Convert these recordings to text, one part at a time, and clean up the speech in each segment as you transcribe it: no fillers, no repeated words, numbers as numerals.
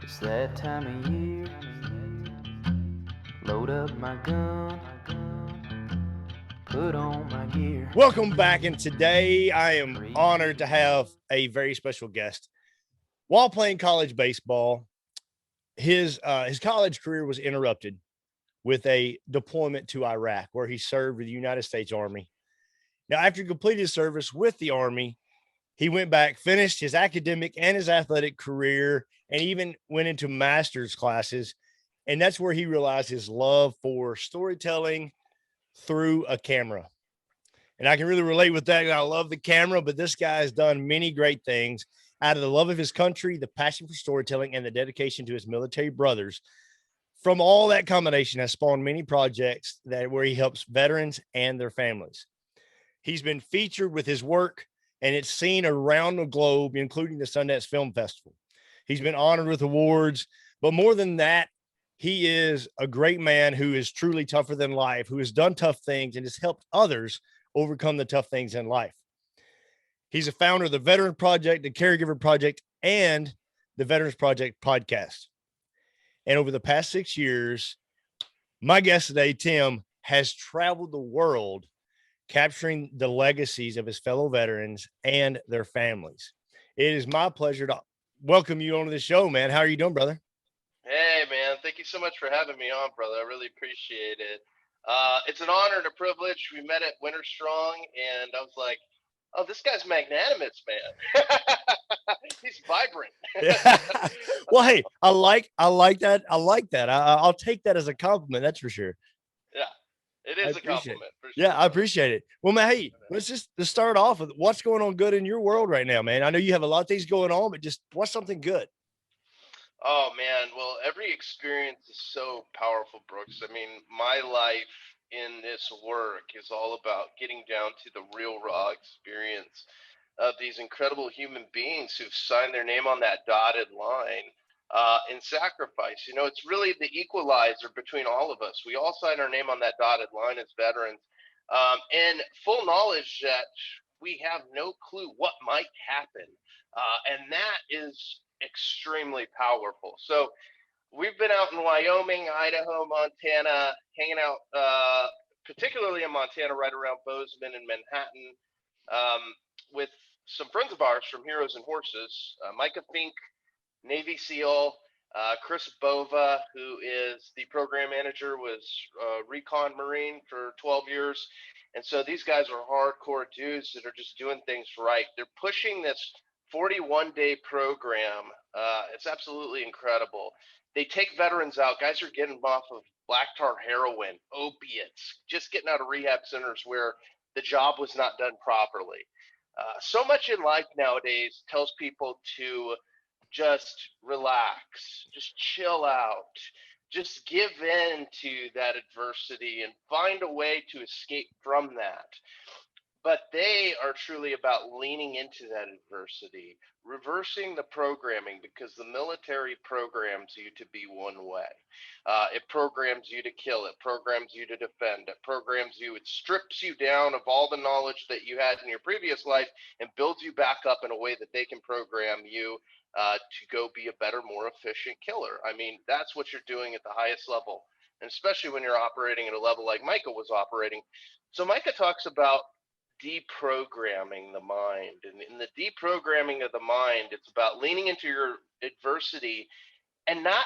It's that time of year. Load up my gun. Put on my gear. Welcome back, and today I am honored to have a very special guest. While playing college baseball, his college career was interrupted with a deployment to Iraq, where he served with the United States Army. Now, after completing his service with the Army, he went back, finished his academic and his athletic career, and even went into master's classes. And that's where he realized his love for storytelling through a camera. And I can really relate with that. I love the camera, but this guy has done many great things out of the love of his country, the passion for storytelling, and the dedication to his military brothers. From all that combination has spawned many projects where he helps veterans and their families. He's been featured with his work, and it's seen around the globe, including the Sundance Film Festival. He's been honored with awards, but more than that, he is a great man who is truly tougher than life, who has done tough things and has helped others overcome the tough things in life. He's a founder of the Veteran Project, the Caregiver Project, and the Veterans Project podcast. And over the past 6 years, my guest today, Tim, has traveled the world capturing the legacies of his fellow veterans and their families. It is my pleasure to welcome you onto the show, man. How are you doing, brother? Hey, man. Thank you so much for having me on, brother. I really appreciate it. It's an honor and a privilege. We met at Winter Strong, and I was like, oh, this guy's magnanimous, man. He's vibrant. Yeah. Well, hey, I like that. I'll take that as a compliment. That's for sure. Yeah, it is a compliment. For sure, yeah, I appreciate it. Well, man, hey, let's start off with what's going on good in your world right now, man. I know you have a lot of things going on, but just what's something good? Oh, man. Well, every experience is so powerful, Brooks. I mean, my life in this work is all about getting down to the real, raw experience of these incredible human beings who've signed their name on that dotted line in sacrifice. You know, it's really the equalizer between all of us. We all sign our name on that dotted line as veterans, and full knowledge that we have no clue what might happen. And that is extremely powerful. So we've been out in Wyoming, Idaho, Montana, hanging out, particularly in Montana, right around Bozeman and Manhattan, with some friends of ours from Heroes and Horses, Micah Fink, Navy SEAL, Chris Bova, who is the program manager, was Recon Marine for 12 years. And so these guys are hardcore dudes that are just doing things right. They're pushing this 41-day program. It's absolutely incredible. They take veterans out. Guys are getting off of black tar heroin, opiates, just getting out of rehab centers where the job was not done properly. So much in life nowadays tells people to just relax, just chill out, just give in to that adversity and find a way to escape from that. But they are truly about leaning into that adversity, reversing the programming, because the military programs you to be one way. It programs you to kill. It programs you to defend. It programs you. It strips you down of all the knowledge that you had in your previous life and builds you back up in a way that they can program you to go be a better, more efficient killer. I mean, that's what you're doing at the highest level, and especially when you're operating at a level like Micah was operating. So Micah talks about deprogramming the mind. And in the deprogramming of the mind, it's about leaning into your adversity and not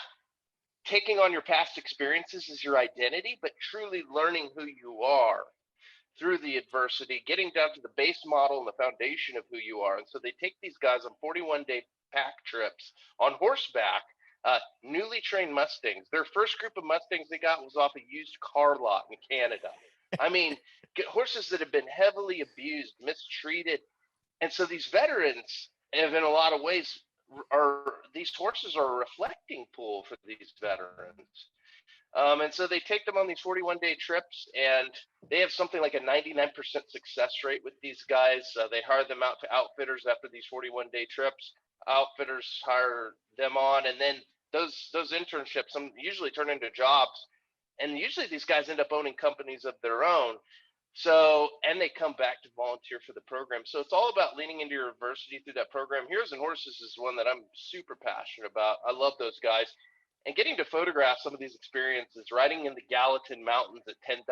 taking on your past experiences as your identity, but truly learning who you are through the adversity, getting down to the base model and the foundation of who you are. And so they take these guys on 41-day pack trips on horseback, newly trained Mustangs. Their first group of Mustangs they got was off a used car lot in Canada. I mean, horses that have been heavily abused, mistreated. And so these veterans have, in a lot of ways, these horses are a reflecting pool for these veterans. And so they take them on these 41-day trips, and they have something like a 99% success rate with these guys. They hire them out to outfitters after these 41-day trips. Outfitters hire them on, and then those internships usually turn into jobs. And usually these guys end up owning companies of their own. So, and they come back to volunteer for the program. So it's all about leaning into your adversity through that program. Heroes and Horses is one that I'm super passionate about. I love those guys. And getting to photograph some of these experiences, riding in the Gallatin Mountains at 10,000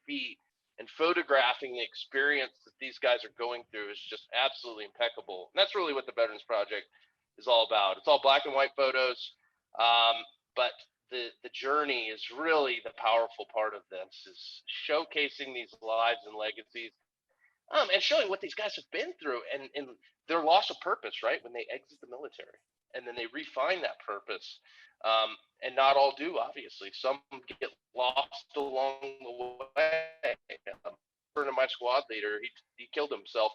feet and photographing the experience that these guys are going through is just absolutely impeccable. And that's really what the Veterans Project is all about. It's all black and white photos, but the journey is really the powerful part of this, is showcasing these lives and legacies, and showing what these guys have been through, and their loss of purpose, right, when they exit the military, and then they refine that purpose. And not all do, obviously. Some get lost along the way. One of my squad leader, he killed himself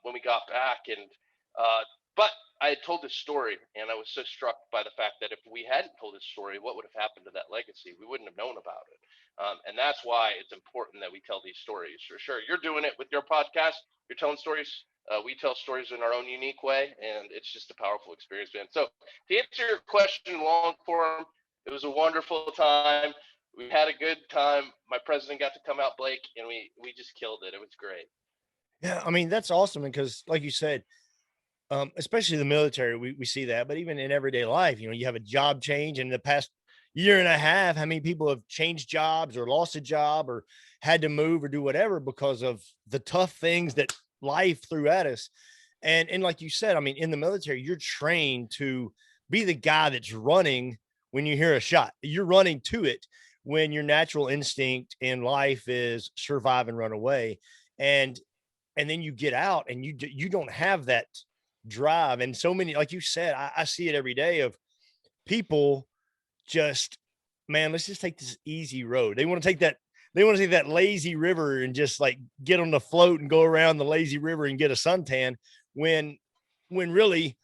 when we got back, and but I had told this story, and I was so struck by the fact that if we hadn't told this story, what would have happened to that legacy? We wouldn't have known about it. And that's why it's important that we tell these stories. For sure, you're doing it with your podcast. You're telling stories. We tell stories in our own unique way, and it's just a powerful experience, man. So to answer your question long form, it was a wonderful time. We had a good time. My president got to come out, Blake, and we just killed it. It was great. Yeah, I mean, that's awesome because, like you said, especially the military, we see that, but even in everyday life, you have a job change. In the past year and a half, how many people have changed jobs or lost a job or had to move or do whatever because of the tough things that life threw at us. And like you said, I mean, in the military, you're trained to be the guy that's running when you hear a shot. You're running to it when your natural instinct in life is survive and run away. And then you get out and you don't have that drive. And so many, like you said, I see it every day of people just, man, let's just take this easy road. They want to take that lazy river and just like get on the float and go around the lazy river and get a suntan when really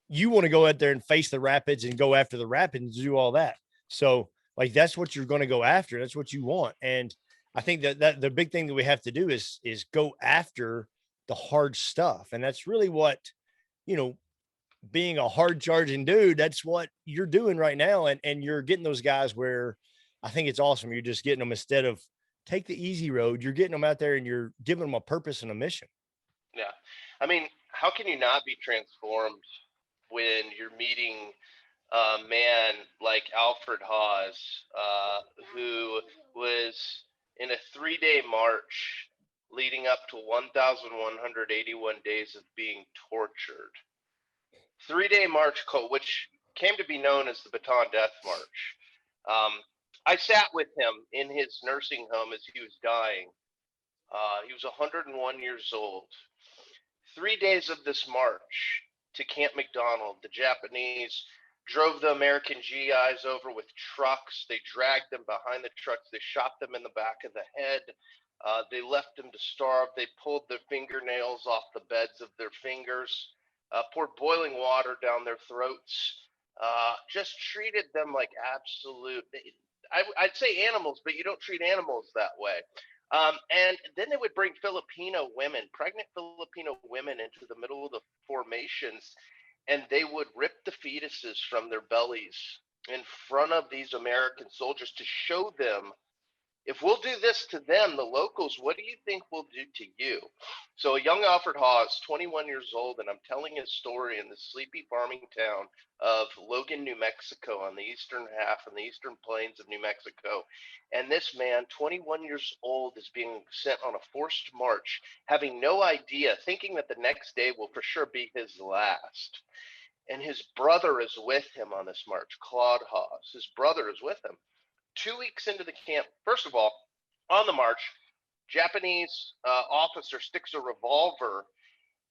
you want to go out there and face the rapids and go after the rapids and do all that. So like, that's what you're going to go after. That's what you want. And I think that the big thing that we have to do is go after the hard stuff. And that's really what, being a hard charging dude, that's what you're doing right now. And you're getting those guys where I think it's awesome. You're just getting them, instead of take the easy road, you're getting them out there and you're giving them a purpose and a mission. Yeah. I mean, how can you not be transformed when you're meeting a man like Alfred Hawes, who was in a 3-day march leading up to 1,181 days of being tortured. 3-day march, which came to be known as the Baton Death March. I sat with him in his nursing home as he was dying. He was 101 years old. 3 days of this march to Camp McDonald, the Japanese drove the American GIs over with trucks. They dragged them behind the trucks. They shot them in the back of the head. They left them to starve. They pulled their fingernails off the beds of their fingers, poured boiling water down their throats, just treated them like absolute, I'd say animals, but you don't treat animals that way. And then they would bring Filipino women, pregnant Filipino women, into the middle of the formations, and they would rip the fetuses from their bellies in front of these American soldiers to show them, if we'll do this to them, the locals, what do you think we'll do to you? So a young Alfred Hawes, 21 years old, and I'm telling his story in the sleepy farming town of Logan, New Mexico, on the eastern half, on the eastern plains of New Mexico. And this man, 21 years old, is being sent on a forced march, having no idea, thinking that the next day will for sure be his last. And his brother is with him on this march, Claude Hawes. His brother is with him. 2 weeks into the camp, first of all, on the march, Japanese officer sticks a revolver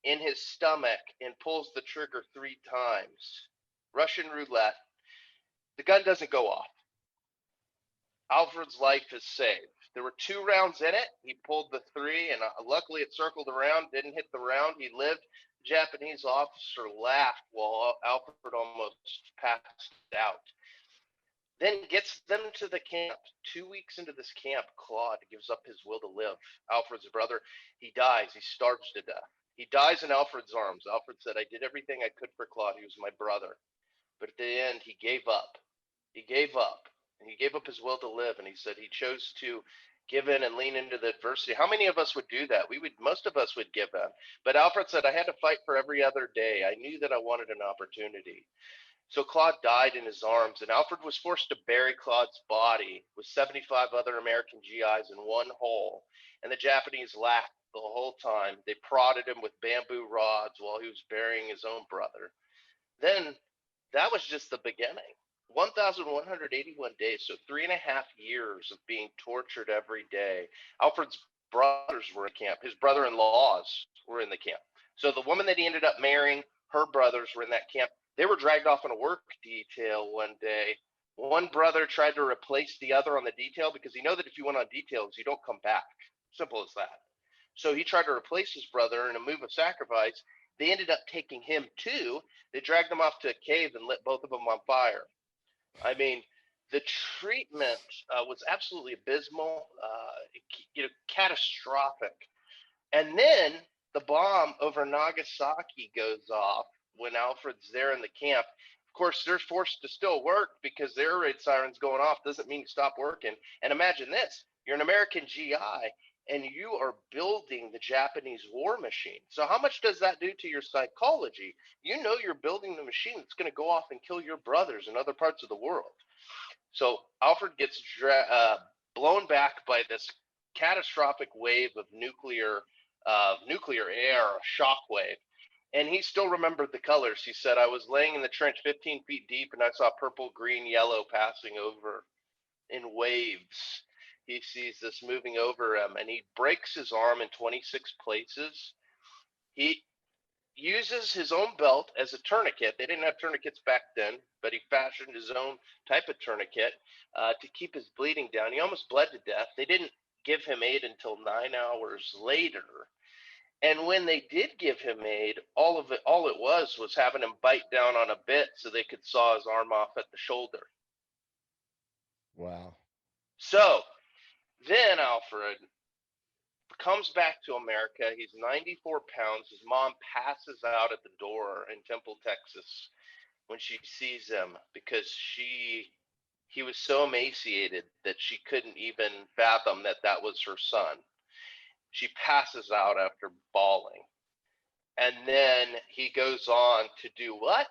in his stomach and pulls the trigger 3 times. Russian roulette. The gun doesn't go off. Alfred's life is saved. There were 2 rounds in it. He pulled the 3, and luckily it circled around, didn't hit the round. He lived. The Japanese officer laughed while Alfred almost passed out. Then gets them to the camp. 2 weeks into this camp, Claude gives up his will to live. Alfred's brother, he dies. He starves to death. He dies in Alfred's arms. Alfred said, I did everything I could for Claude. He was my brother. But at the end, he gave up. He gave up. And he gave up his will to live. And he said he chose to give in and lean into the adversity. How many of us would do that? Most of us would give in. But Alfred said, I had to fight for every other day. I knew that I wanted an opportunity. So Claude died in his arms, and Alfred was forced to bury Claude's body with 75 other American GIs in one hole. And the Japanese laughed the whole time. They prodded him with bamboo rods while he was burying his own brother. Then that was just the beginning. 1,181 days, so 3.5 years of being tortured every day. Alfred's brothers were in camp. His brother-in-laws were in the camp. So the woman that he ended up marrying, her brothers were in that camp. They were dragged off on a work detail one day. One brother tried to replace the other on the detail because he knew that if you went on details, you don't come back. Simple as that. So he tried to replace his brother in a move of sacrifice. They ended up taking him too. They dragged him off to a cave and lit both of them on fire. I mean, the treatment was absolutely abysmal, catastrophic. And then the bomb over Nagasaki goes off when Alfred's there in the camp. Of course, they're forced to still work because their raid sirens going off doesn't mean you stop working. And imagine this, you're an American GI and you are building the Japanese war machine. So how much does that do to your psychology? You know you're building the machine that's going to go off and kill your brothers in other parts of the world. So Alfred gets blown back by this catastrophic wave of nuclear air, shock wave. And he still remembered the colors. He said, I was laying in the trench 15 feet deep and I saw purple, green, yellow passing over in waves. He sees this moving over him and he breaks his arm in 26 places. He uses his own belt as a tourniquet. They didn't have tourniquets back then, but he fashioned his own type of tourniquet to keep his bleeding down. He almost bled to death. They didn't give him aid until 9 hours later. And when they did give him aid, all it was having him bite down on a bit so they could saw his arm off at the shoulder. Wow. So then Alfred comes back to America. He's 94 pounds. His mom passes out at the door in Temple, Texas when she sees him because he was so emaciated that she couldn't even fathom that was her son. She passes out after bawling. And then he goes on to do what?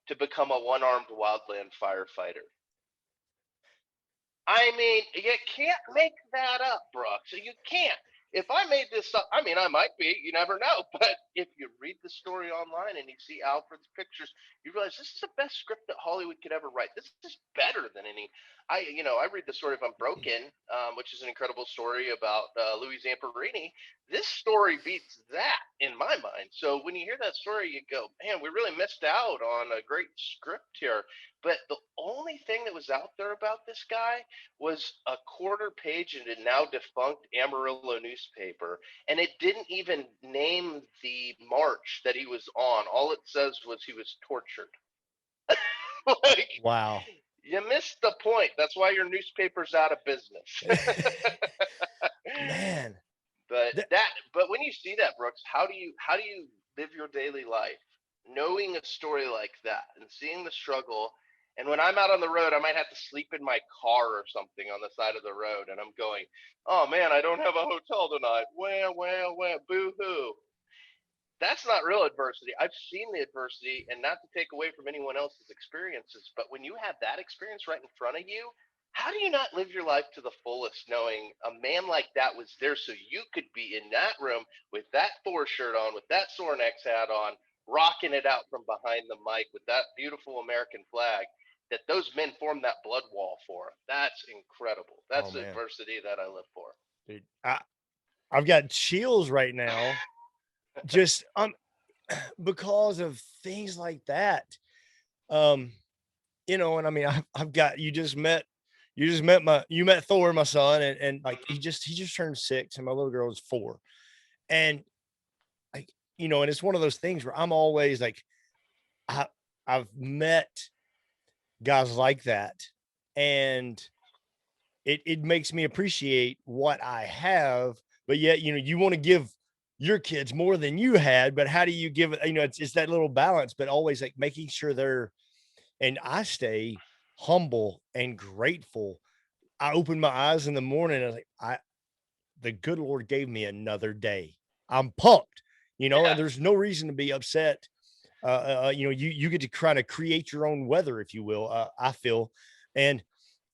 To become a one-armed wildland firefighter. I mean, you can't make that up, Brooks. You can't. If I made this up, I mean, I might be, you never know. But if you read the story online and you see Alfred's pictures, you realize this is the best script that Hollywood could ever write. This is better than any. I read the story of Unbroken, which is an incredible story about Louis Zamperini. This story beats that in my mind. So when you hear that story, you go, man, we really missed out on a great script here. But the only thing that was out there about this guy was a quarter page in a now defunct Amarillo newspaper. And it didn't even name the march that he was on. All it says was he was tortured. Wow. You missed the point. That's why your newspaper's out of business. Man. But when you see that, Brooks, how do you live your daily life knowing a story like that and seeing the struggle? And when I'm out on the road, I might have to sleep in my car or something on the side of the road. And I'm going, oh, man, I don't have a hotel tonight. Well, boo-hoo. That's not real adversity. I've seen the adversity, and not to take away from anyone else's experiences, but when you have that experience right in front of you, how do you not live your life to the fullest knowing a man like that was there so you could be in that room with that Thor shirt on, with that Sornex hat on, rocking it out from behind the mic with that beautiful American flag that those men formed that blood wall for? That's incredible. That's the adversity that I live for. Dude, I've got chills right now just because of things like that. And I mean, I've got, you met Thor, my son, and like he just turned 6 and my little girl is 4. And and it's one of those things where I'm always like, I've met guys like that, and it makes me appreciate what I have, but yet, you want to give your kids more than you had, but how do you give it? It's that little balance, but always like making sure and I stay humble and grateful. I open my eyes in the morning and I was like, the good Lord gave me another day. I'm pumped, Yeah. and there's no reason to be upset. You get to kind of create your own weather, if you will. I feel, and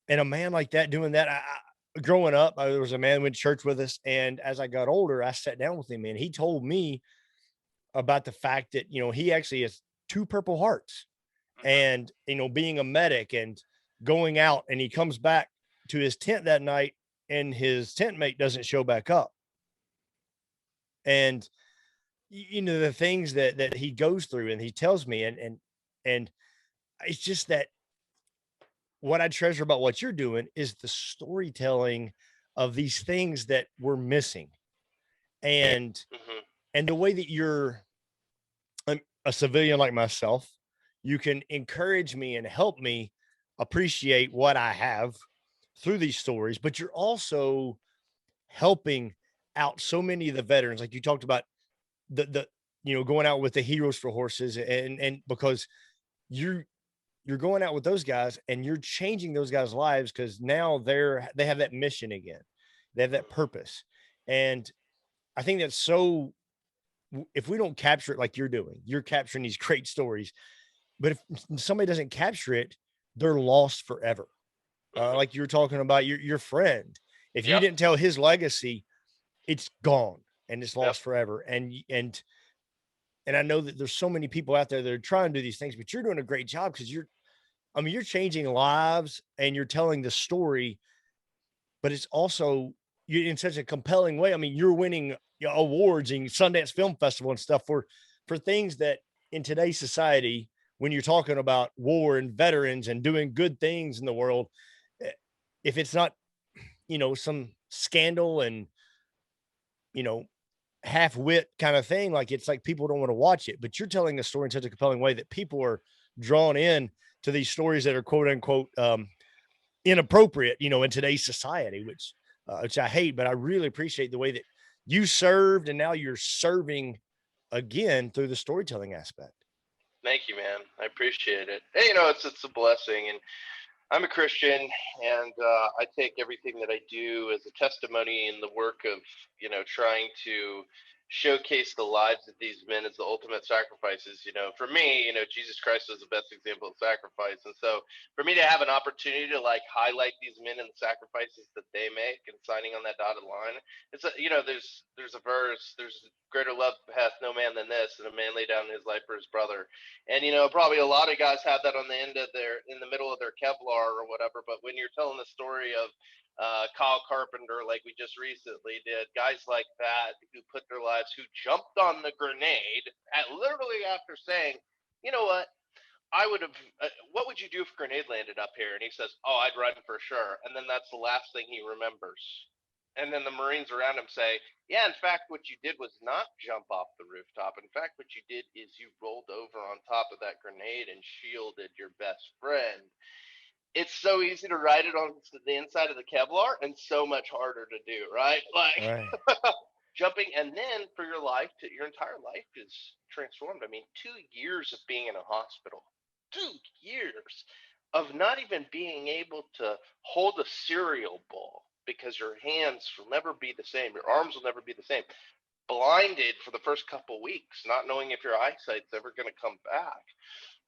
a man like that doing that. Growing up, there was a man who went to church with us, and as I got older, I sat down with him, and he told me about the fact that he actually has two Purple Hearts, Hmm. and being a medic and going out, and he comes back to his tent that night, and his tent mate doesn't show back up, and the things that he goes through, and he tells me, and it's just that what I treasure about what you're doing is the storytelling of these things that we're missing, and Hmm. the way that you're a civilian like myself, you can encourage me and help me appreciate what I have through these stories, but you're also helping out so many of the veterans, like you talked about the going out with the heroes for horses, and because you're going out with those guys and you're changing those guys' lives, because now they have that mission again, they have that Hmm. purpose, and I think that's so. If we don't capture it like you're doing, you're capturing these great stories, but if somebody doesn't capture it, they're lost forever. Hmm. Like you're talking about your friend, if you Yep. didn't tell his legacy, it's gone and it's Yep. lost forever. And I know that there's so many people out there that are trying to do these things, but you're doing a great job, because you're changing lives and you're telling the story, but it's also you in such a compelling way. I mean, you're winning awards and Sundance Film Festival and stuff for things that in today's society, when you're talking about war and veterans and doing good things in the world, eh, if it's not, some scandal and, you know, half wit kind of thing, like it's like people don't want to watch it, but you're telling a story in such a compelling way that people are drawn in to these stories that are quote unquote inappropriate, in today's society, which I hate, but I really appreciate the way that you served and now you're serving again through the storytelling aspect. Thank you, man. I appreciate it. Hey, it's a blessing, and I'm a Christian, and I take everything that I do as a testimony in the work of, trying to showcase the lives of these men as the ultimate sacrifices. For me, Jesus Christ was the best example of sacrifice, and so for me to have an opportunity to like highlight these men and the sacrifices that they make and signing on that dotted line, there's a verse, there's greater love hath no man than this, and a man lay down his life for his brother. And probably a lot of guys have that on the end of in the middle of their Kevlar or whatever. But when you're telling the story of Kyle Carpenter, like we just recently did, guys like that who put their lives, who jumped on the grenade literally after saying, you know what, I would have. What would you do if a grenade landed up here? And he says, "Oh, I'd run for sure." And then that's the last thing he remembers. And then the Marines around him say, "Yeah, in fact, what you did was not jump off the rooftop. In fact, what you did is you rolled over on top of that grenade and shielded your best friend." It's so easy to write it on the inside of the Kevlar and so much harder to do, right? Like Right. jumping, and then for your life, your entire life is transformed. I mean, 2 years of being in a hospital, 2 years of not even being able to hold a cereal bowl because your hands will never be the same, your arms will never be the same, blinded for the first couple weeks, not knowing if your eyesight's ever going to come back.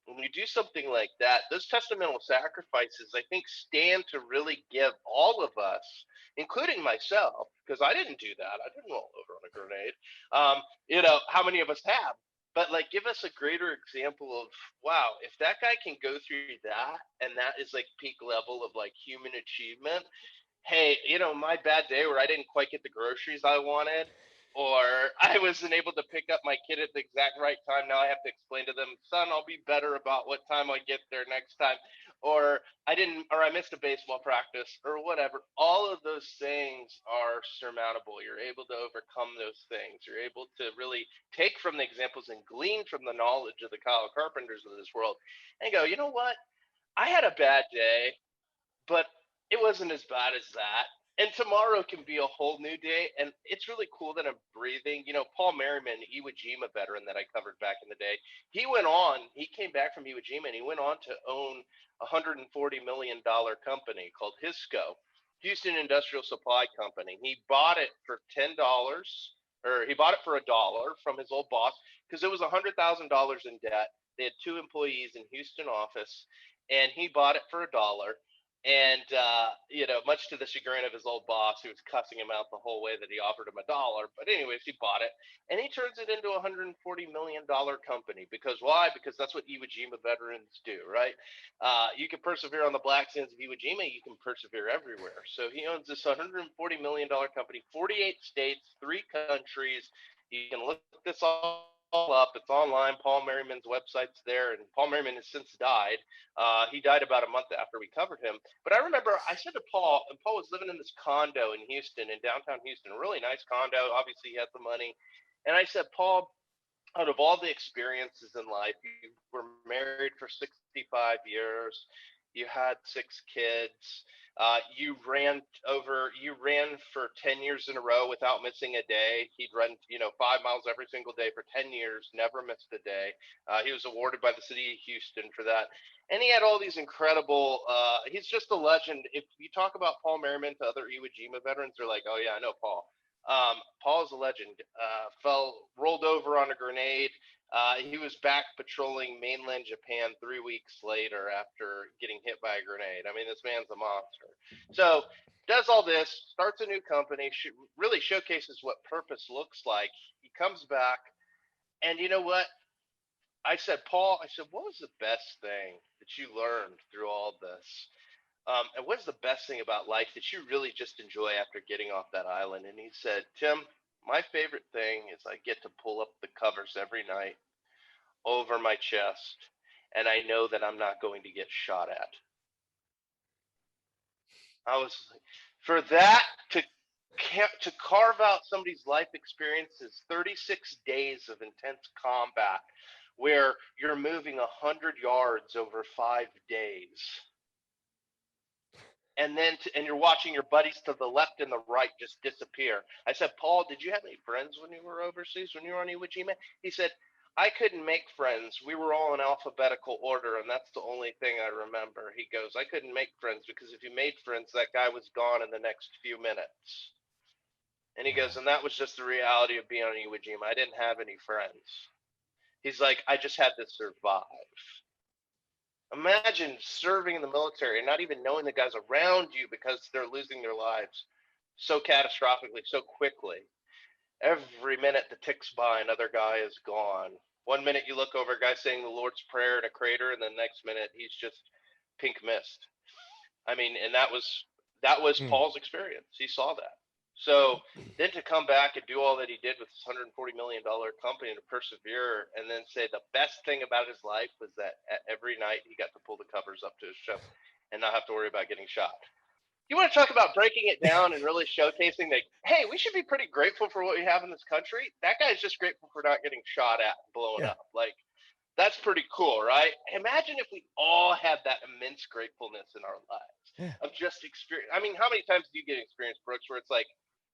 When you do something like that, those testamental sacrifices, I think, stand to really give all of us, including myself, because I didn't do that. I didn't roll over on a grenade. How many of us have? But like, give us a greater example of, wow, if that guy can go through that, and that is like peak level of like human achievement. Hey, my bad day where I didn't quite get the groceries I wanted, or I wasn't able to pick up my kid at the exact right time. Now I have to explain to them, son, I'll be better about what time I get there next time. Or I missed a baseball practice or whatever. All of those things are surmountable. You're able to overcome those things. You're able to really take from the examples and glean from the knowledge of the Kyle Carpenters of this world and go, you know what? I had a bad day, but it wasn't as bad as that. And tomorrow can be a whole new day. And it's really cool that I'm breathing. Paul Merriman, Iwo Jima veteran that I covered back in the day, he came back from Iwo Jima and he went on to own a $140 million company called Hisco. Houston Industrial Supply Company. He bought it for $10, or he bought it for $1 from his old boss because it was $100,000 in debt. They had 2 employees in Houston office, and he bought it for $1. And much to the chagrin of his old boss, who was cussing him out the whole way that he offered him $1. But anyways, he bought it, and he turns it into a $140 million company. Because why? Because that's what Iwo Jima veterans do, right? You can persevere on the black sands of Iwo Jima, you can persevere everywhere. So he owns this $140 million company, 48 states, 3 countries. You can look this all up. It's online. Paul Merriman's website's there, and Paul Merriman has since died. He died about a month after we covered him. But I remember I said to Paul, and Paul was living in this condo in Houston, in downtown Houston, a really nice condo. Obviously, he had the money. And I said, Paul, out of all the experiences in life, you were married for 65 years, you had 6 kids, you ran for 10 years in a row without missing a day. He'd run 5 miles every single day for 10 years, never missed a day. He was awarded by the city of Houston for that, and he had all these incredible he's just a legend. If you talk about Paul Merriman to other Iwo Jima veterans, they're like, oh yeah, I know Paul. Paul is a legend. Rolled over on a grenade. He was back patrolling mainland Japan 3 weeks later after getting hit by a grenade. I mean, this man's a monster. So does all this, starts a new company, really showcases what purpose looks like. He comes back, and you know what? I said, Paul, what was the best thing that you learned through all this? And what's the best thing about life that you really just enjoy after getting off that island? And he said, Tim, my favorite thing is I get to pull up the covers every night over my chest, and I know that I'm not going to get shot at. I was like, for that to carve out somebody's life experiences, 36 days of intense combat, where you're moving 100 yards over 5 days. And you're watching your buddies to the left and the right just disappear. I said, Paul, did you have any friends when you were overseas, when you were on Iwo Jima? He said, I couldn't make friends. We were all in alphabetical order, and that's the only thing I remember. He goes, I couldn't make friends because if you made friends, that guy was gone in the next few minutes. And he goes, and that was just the reality of being on Iwo Jima. I didn't have any friends. He's like, I just had to survive. Imagine serving in the military and not even knowing the guys around you because they're losing their lives so catastrophically, so quickly. Every minute that ticks by, another guy is gone. 1 minute you look over a guy saying the Lord's Prayer in a crater, and the next minute he's just pink mist. I mean, and that was Paul's experience. He saw that. So then to come back and do all that he did with this $140 million company, to persevere, and then say the best thing about his life was that every night he got to pull the covers up to his chest and not have to worry about getting shot. You want to talk about breaking it down and really showcasing that, hey, we should be pretty grateful for what we have in this country. That guy's just grateful for not getting shot at and blown up. Like, that's pretty cool, right? Imagine if we all had that immense gratefulness in our lives of just experience. I mean, how many times do you get experience, Brooks, where it's like,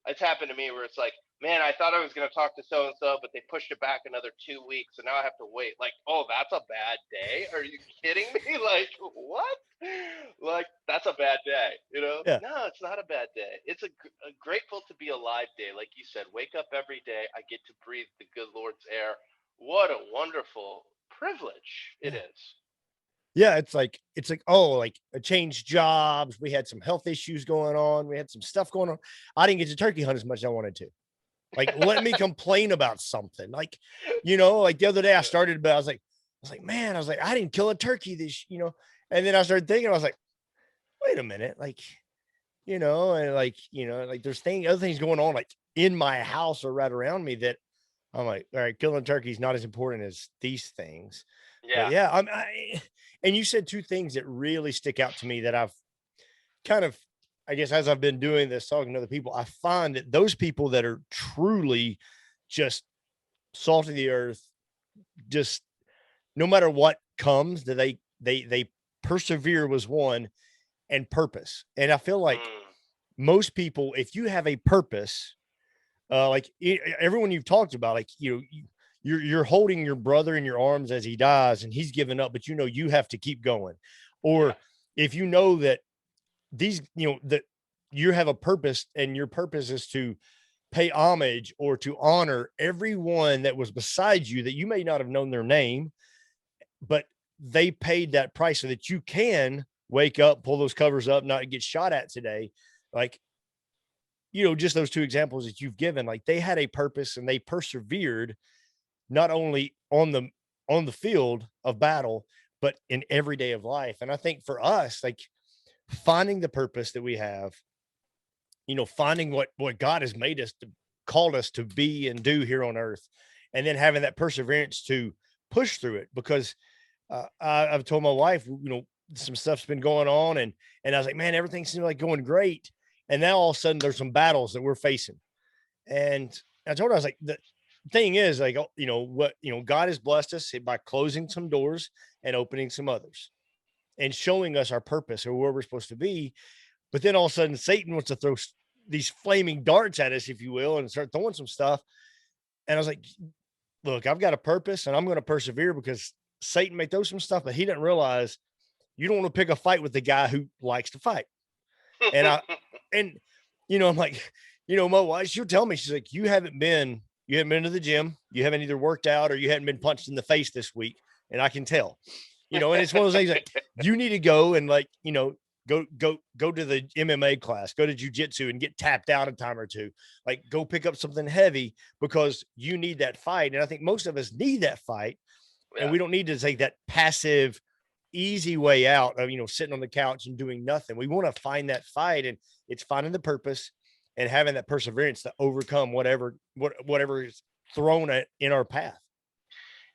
it's happened to me where it's like, man, I thought I was going to talk to so-and-so, but they pushed it back another 2 weeks, and now I have to wait. Like, oh, that's a bad day? Are you kidding me? Like, what? Like, that's a bad day, you know? Yeah. No, it's not a bad day. It's a grateful to be alive day. Like you said, wake up every day. I get to breathe the good Lord's air. What a wonderful privilege it is. Yeah, it's like, oh, like I changed jobs. We had some health issues going on. We had some stuff going on. I didn't get to turkey hunt as much as I wanted to. Like, let me complain about something. Like, like the other day I started, but I was like, man, I didn't kill a turkey and then I started thinking, I was like, wait a minute, like, and like, like there's other things going on, like in my house or right around me that I'm like, all right, killing turkey is not as important as these things. Yeah. But yeah. And you said 2 things that really stick out to me that I've kind of, I guess, as I've been doing this, talking to other people, I find that those people that are truly just salt of the earth, just no matter what comes, that they persevere was one, and purpose. And I feel like most people, if you have a purpose, like everyone you've talked about, like, you're holding your brother in your arms as he dies and he's given up, but you have to keep going. Or if you know that these, that you have a purpose, and your purpose is to pay homage or to honor everyone that was beside you that you may not have known their name, but they paid that price so that you can wake up, pull those covers up, not get shot at today. Like, just those two examples that you've given, like they had a purpose and they persevered not only on the field of battle, but in every day of life. And I think for us, like finding the purpose that we have, finding what God has made us to called us to be and do here on earth, and then having that perseverance to push through it. Because I've told my wife, some stuff's been going on, and I was like, man, everything seems like going great. And now all of a sudden there's some battles that we're facing. And I told her, I was like, the thing is, like, God has blessed us by closing some doors and opening some others and showing us our purpose or where we're supposed to be. But then all of a sudden Satan wants to throw these flaming darts at us, if you will, and start throwing some stuff. And I was like, look, I've got a purpose and I'm going to persevere, because Satan may throw some stuff, but he didn't realize you don't want to pick a fight with the guy who likes to fight. And I'm like, my wife, she'll tell me, she's like, you haven't been to the gym. You haven't either worked out or you hadn't been punched in the face this week. And I can tell, and it's one of those things like you need to go and go to the MMA class, go to jujitsu and get tapped out a time or two, like go pick up something heavy, because you need that fight. And I think most of us need that fight. Yeah. And we don't need to take that passive, easy way out of, sitting on the couch and doing nothing. We want to find that fight, and it's finding the purpose and having that perseverance to overcome whatever is thrown in our path.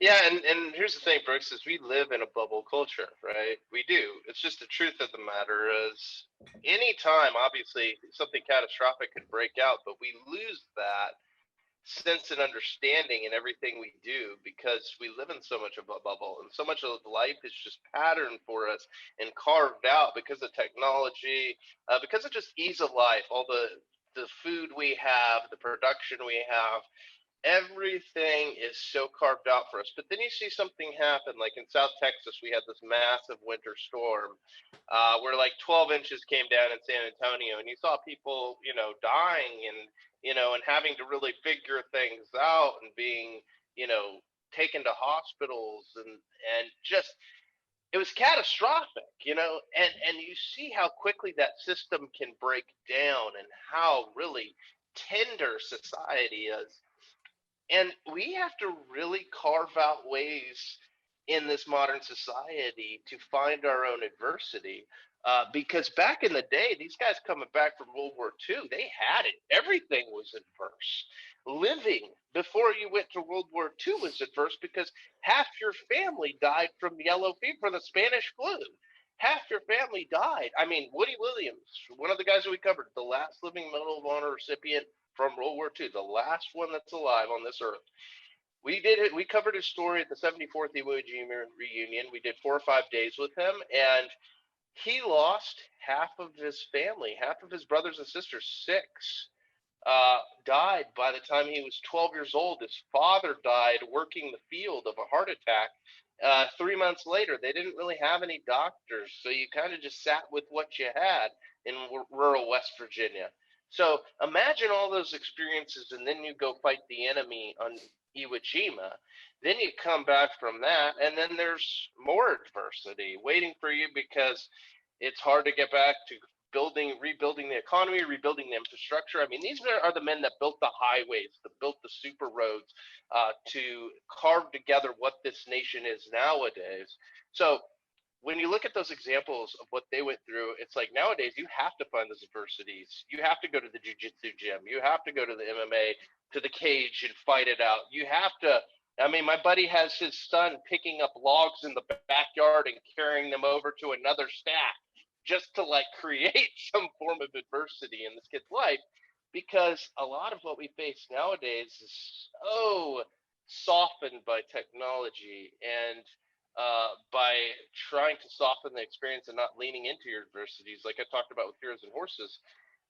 Yeah, and here's the thing, Brooks, is we live in a bubble culture, right? We do. It's just the truth of the matter is anytime, obviously, something catastrophic could break out, but we lose that sense and understanding in everything we do, because we live in so much of a bubble, and so much of life is just patterned for us and carved out because of technology, because of just ease of life, all the food we have, the production we have. Everything is so carved out for us. But then you see something happen, like in South Texas, we had this massive winter storm where like 12 inches came down in San Antonio, and you saw people, dying and, and having to really figure things out and being, taken to hospitals and just, it was catastrophic, and you see how quickly that system can break down and how really tender society is. And we have to really carve out ways in this modern society to find our own adversity. Because back in the day, these guys coming back from World War II, they had it. Everything was adverse. Living before you went to World War II was adverse, because half your family died from yellow fever, from the Spanish flu. Half your family died. I mean, Woody Williams, one of the guys that we covered, the last living Medal of Honor recipient from World War II, the last one that's alive on this earth. We did it. We covered his story at the 74th Iwo Jima reunion. We did 4 or 5 days with him, and he lost half of his family, half of his brothers and sisters. 6 died by the time he was 12 years old. His father died working the field of a heart attack. 3 months later, they didn't really have any doctors, so you kind of just sat with what you had in rural West Virginia. So imagine all those experiences, and then you go fight the enemy on Iwo Jima. Then you come back from that, and then there's more adversity waiting for you, because it's hard to get back to rebuilding the economy, rebuilding the infrastructure. I mean, these are the men that built the highways, that built the super roads, to carve together what this nation is nowadays. So when you look at those examples of what they went through, it's like nowadays you have to find those adversities. You have to go to the jiu-jitsu gym. You have to go to the MMA, to the cage, and fight it out. You have to. I mean, my buddy has his son picking up logs in the backyard and carrying them over to another stack, just to like create some form of adversity in this kid's life, because a lot of what we face nowadays is so softened by technology and by trying to soften the experience and not leaning into your adversities, like I talked about with Heroes and Horses.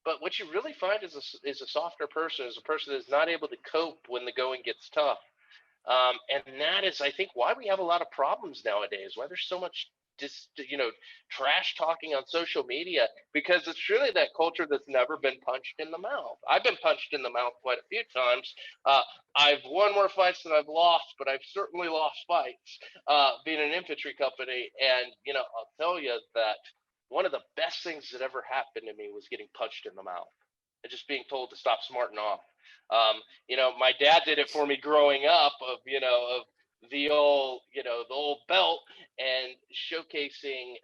But what you really find is a softer person, is a person that's not able to cope when the going gets tough. And that is, I think, why we have a lot of problems nowadays, why there's so much just, trash talking on social media, because it's really that culture that's never been punched in the mouth. I've been punched in the mouth quite a few times. I've won more fights than I've lost, but I've certainly lost fights, being an infantry company. And, I'll tell you that one of the best things that ever happened to me was getting punched in the mouth and just being told to stop smarting off. My dad did it for me growing up, of the old belt, and showcasing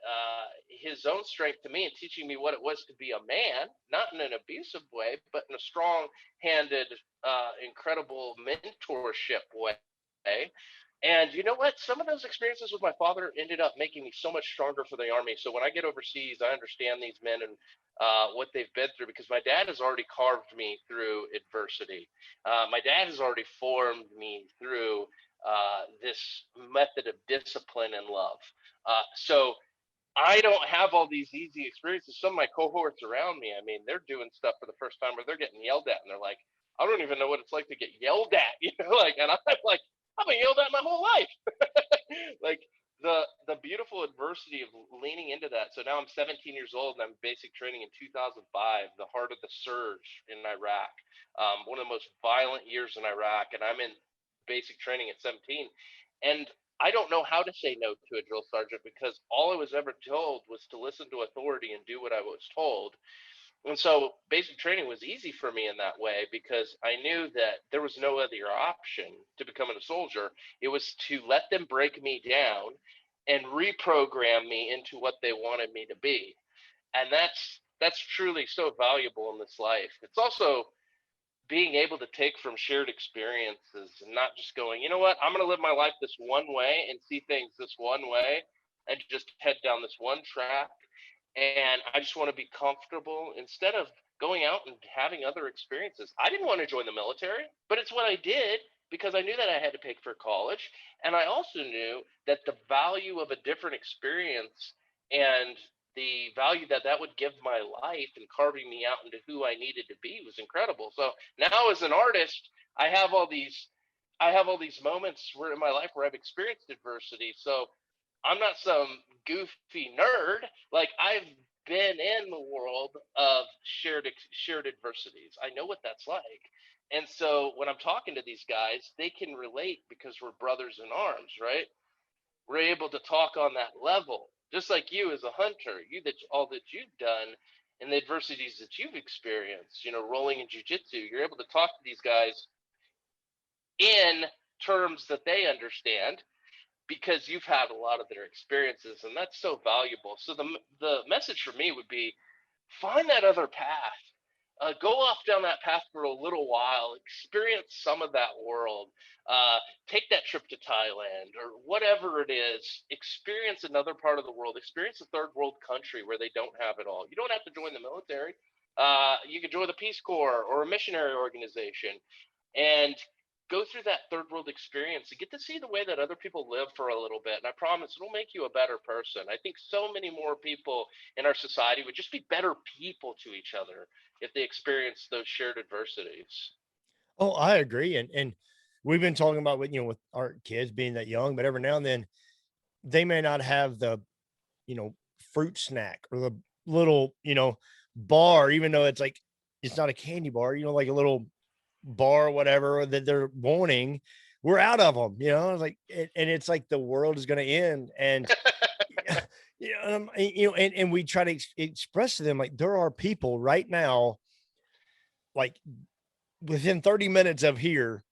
his own strength to me and teaching me what it was to be a man, not in an abusive way, but in a strong-handed, incredible mentorship way. And you know what? Some of those experiences with my father ended up making me so much stronger for the Army. So when I get overseas, I understand these men and what they've been through, because my dad has already carved me through adversity. My dad has already formed me through this method of discipline and love. So I don't have all these easy experiences. Some of my cohorts around me, I mean, they're doing stuff for the first time where they're getting yelled at, and they're like, I don't even know what it's like to get yelled at, and I'm like, I've been yelled at my whole life. Like the beautiful adversity of leaning into that. So now I'm 17 years old and I'm basic training in 2005, the heart of the surge in Iraq, one of the most violent years in Iraq, and I'm in basic training at 17, and I don't know how to say no to a drill sergeant, because all I was ever told was to listen to authority and do what I was told. And so basic training was easy for me in that way, because I knew that there was no other option to becoming a soldier. It was to let them break me down and reprogram me into what they wanted me to be. And that's truly so valuable in this life. It's also being able to take from shared experiences and not just going, you know what, I'm going to live my life this one way and see things this one way and just head down this one track. And I just want to be comfortable instead of going out and having other experiences. I didn't want to join the military, but it's what I did because I knew that I had to pay for college. And I also knew that the value of a different experience and the value that that would give my life and carving me out into who I needed to be was incredible. So now as an artist, I have all these moments where in my life where I've experienced adversity. So I'm not some goofy nerd. Like, I've been in the world of shared adversities. I know what that's like. And so when I'm talking to these guys, they can relate because we're brothers in arms, right? We're able to talk on that level, just like you as a hunter, all that you've done and the adversities that you've experienced, rolling in jiu-jitsu. You're able to talk to these guys in terms that they understand, because you've had a lot of their experiences, and that's so valuable. So the message for me would be, find that other path. Go off down that path for a little while, experience some of that world, take that trip to Thailand or whatever it is, experience another part of the world, experience a third world country where they don't have it all. You don't have to join the military. You can join the Peace Corps or a missionary organization and go through that third world experience and get to see the way that other people live for a little bit. And I promise it'll make you a better person. I think so many more people in our society would just be better people to each other if they experience those shared adversities. Oh, I agree. And we've been talking about with our kids being that young, but every now and then they may not have the, fruit snack or the little, bar, even though it's like, it's not a candy bar, like a little bar or whatever that they're wanting. We're out of them, it's like, and it's like the world is going to end. And, and we try to express to them, like, there are people right now, like within 30 minutes of here,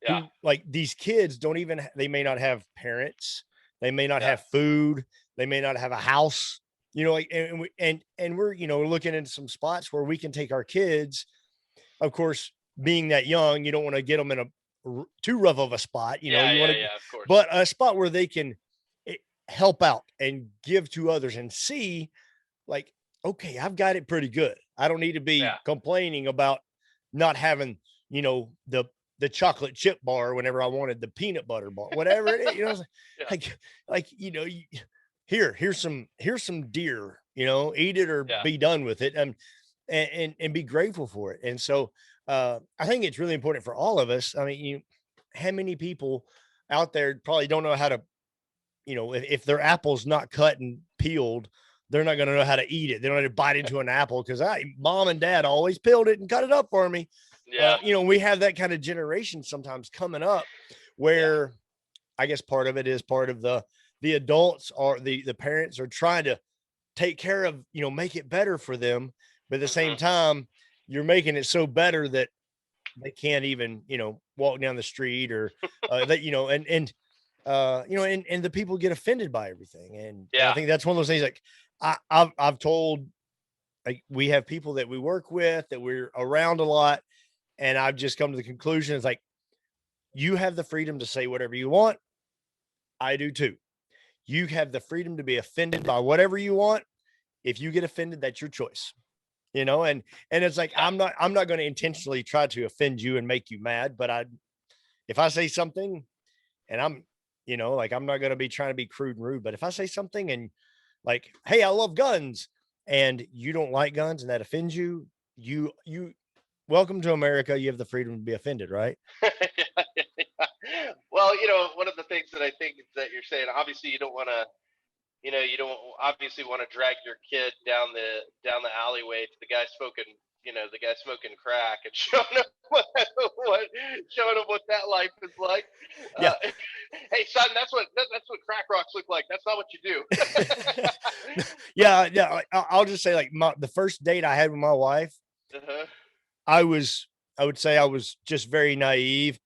Yeah. who, like, these kids they may not have parents. They may not have food. They may not have a house, and we're, looking into some spots where we can take our kids. Of course, being that young, you don't want to get them in a too rough of a spot, you want to, of course. but a spot where they can help out and give to others and see, like, okay, I've got it pretty good. I don't need to be complaining about not having, the chocolate chip bar whenever I wanted the peanut butter bar, whatever it is, here's some deer, eat it or be done with it, and be grateful for it. And so I think it's really important for all of us. I mean, how many people out there probably don't know how to if their apple's not cut and peeled, they're not going to know how to eat it. They don't know how to bite into an apple because mom and dad always peeled it and cut it up for me. Yeah. We have that kind of generation sometimes coming up where I guess part of it is part of the adults or the parents are trying to take care of, make it better for them. But at the same time, you're making it so better that they can't even, walk down the street or that, and the people get offended by everything. And I think that's one of those things like I've told, like, we have people that we work with that we're around a lot. And I've just come to the conclusion, it's like, you have the freedom to say whatever you want. I do too. You have the freedom to be offended by whatever you want. If you get offended, that's your choice, and it's like, I'm not going to intentionally try to offend you and make you mad, but if I say something and I'm not going to be trying to be crude and rude, but if I say something and like, hey, I love guns and you don't like guns and that offends you, you welcome to America. You have the freedom to be offended, right? Well, one of the things that I think is that you're saying, obviously you don't want to, you don't obviously want to drag your kid down the alleyway to the guy smoking crack and showing him what that life is like. Yeah. Hey son, that's what crack rocks look like. That's not what you do. Yeah. I'll just say, like, the first date I had with my wife, I would say I was just very naive.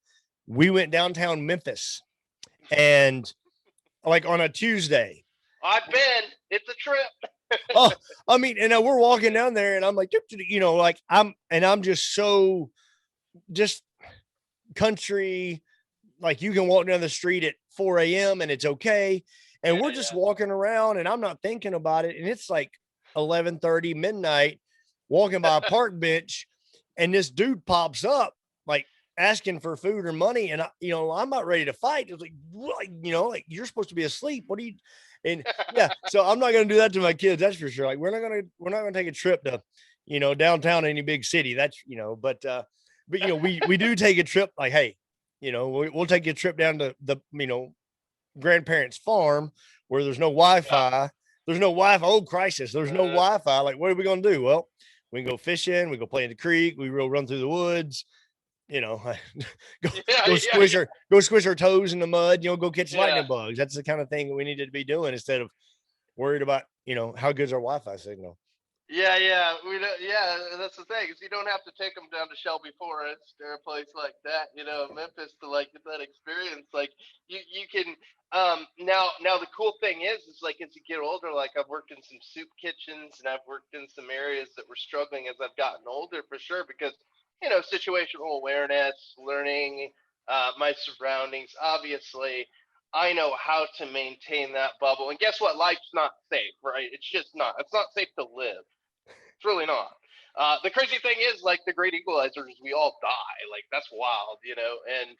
We went downtown Memphis and like on a Tuesday. I've been, it's a trip. Oh, I mean, and we're walking down there and I'm like, like I'm just so just country. Like, you can walk down the street at 4 a.m. and it's okay. And we're just walking around and I'm not thinking about it. And it's like 11:30 midnight, walking by a park bench. And this dude pops up, like, asking for food or money. And I'm not ready to fight. It's like, like, you're supposed to be asleep. What are you? And so I'm not going to do that to my kids. That's for sure. Like, we're not going to take a trip to, downtown any big city. That's, but we do take a trip. Like, hey, we'll take a trip down to the, grandparents' farm where there's no Wi-Fi. Yeah. There's no Wi-Fi. Oh, crisis. There's no Wi-Fi. Like, what are we going to do? Well, we can go fishing. We go play in the creek. We will run through the woods. Go squish our toes in the mud. Go catch lightning bugs. That's the kind of thing that we needed to be doing instead of worried about how good's our Wi-Fi signal. Yeah, that's the thing, is you don't have to take them down to Shelby Forest or a place like that, Memphis, to like get that experience. Like, you can now the cool thing is like, as you get older, like, I've worked in some soup kitchens and I've worked in some areas that were struggling as I've gotten older, for sure, because situational awareness, learning my surroundings, obviously I know how to maintain that bubble. And guess what? Life's not safe, right? It's just not. It's not safe to live. It's really not. The crazy thing is, like, the great equalizer is we all die. Like, that's wild, and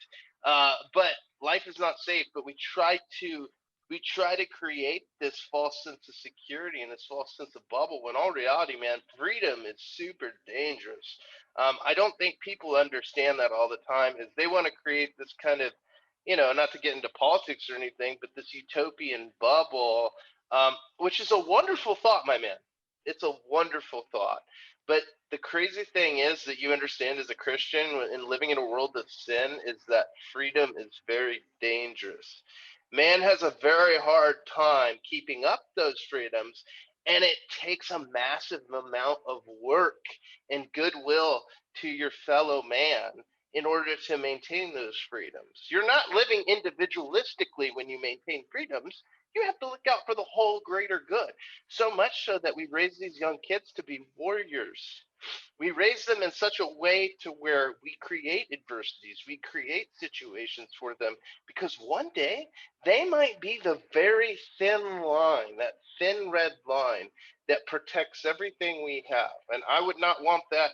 but life is not safe. But we try to create this false sense of security and this false sense of bubble, when all reality, man, freedom is super dangerous. I don't think people understand that all the time. Is they want to create this kind of, not to get into politics or anything, but this utopian bubble, which is a wonderful thought, my man. It's a wonderful thought. But the crazy thing is that you understand, as a Christian and living in a world of sin, is that freedom is very dangerous. Man has a very hard time keeping up those freedoms, and it takes a massive amount of work and goodwill to your fellow man in order to maintain those freedoms. You're not living individualistically when you maintain freedoms. You have to look out for the whole greater good. So much so that we raise these young kids to be warriors. We raise them in such a way to where we create adversities, we create situations for them, because one day they might be the very thin line, that thin red line that protects everything we have. And I would not want that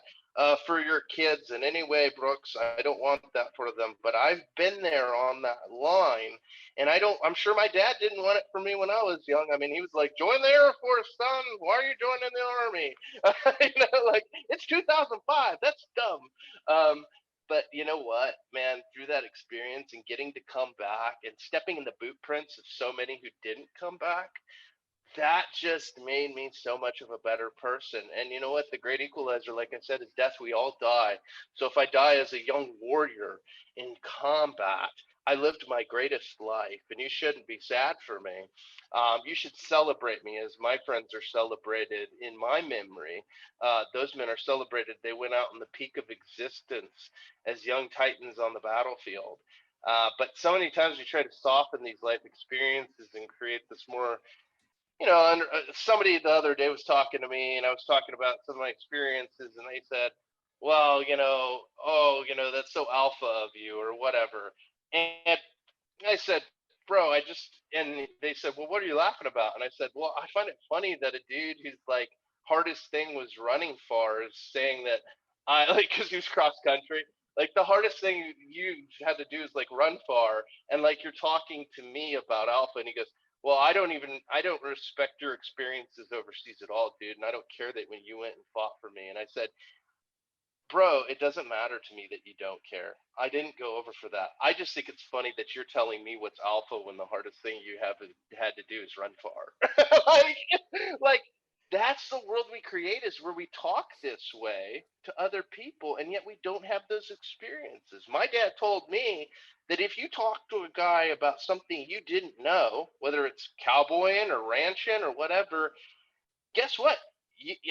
for your kids in any way, Brooks. I don't want that for them, but I've been there on that line, and I'm sure my dad didn't want it for me when I was young. I mean, he was like, join the Air Force, son. Why are you joining the Army? Like, it's 2005. That's dumb. But you know what, man, through that experience and getting to come back and stepping in the boot prints of so many who didn't come back, that just made me so much of a better person. And you know what? The great equalizer, like I said, is death. We all die. So if I die as a young warrior in combat, I lived my greatest life, and you shouldn't be sad for me. You should celebrate me as my friends are celebrated in my memory. Those men are celebrated. They went out in the peak of existence as young titans on the battlefield. But so many times we try to soften these life experiences and create this more, and somebody the other day was talking to me, and I was talking about some of my experiences, and they said, well, oh, that's so alpha of you or whatever. And I said, bro, and they said, well, what are you laughing about? And I said, well, I find it funny that a dude who's like hardest thing was running far is saying that I like, because he was cross country. Like the hardest thing you had to do is like run far, and like you're talking to me about alpha, and he goes, well, I don't respect your experiences overseas at all, dude, and I don't care that when you went and fought for me. And I said, bro, it doesn't matter to me that you don't care. I didn't go over for that. I just think it's funny that you're telling me what's alpha when the hardest thing you have had to do is run far. like that's the world we create, is where we talk this way to other people, and yet we don't have those experiences. My dad told me that if you talk to a guy about something you didn't know, whether it's cowboying or ranching or whatever, guess what?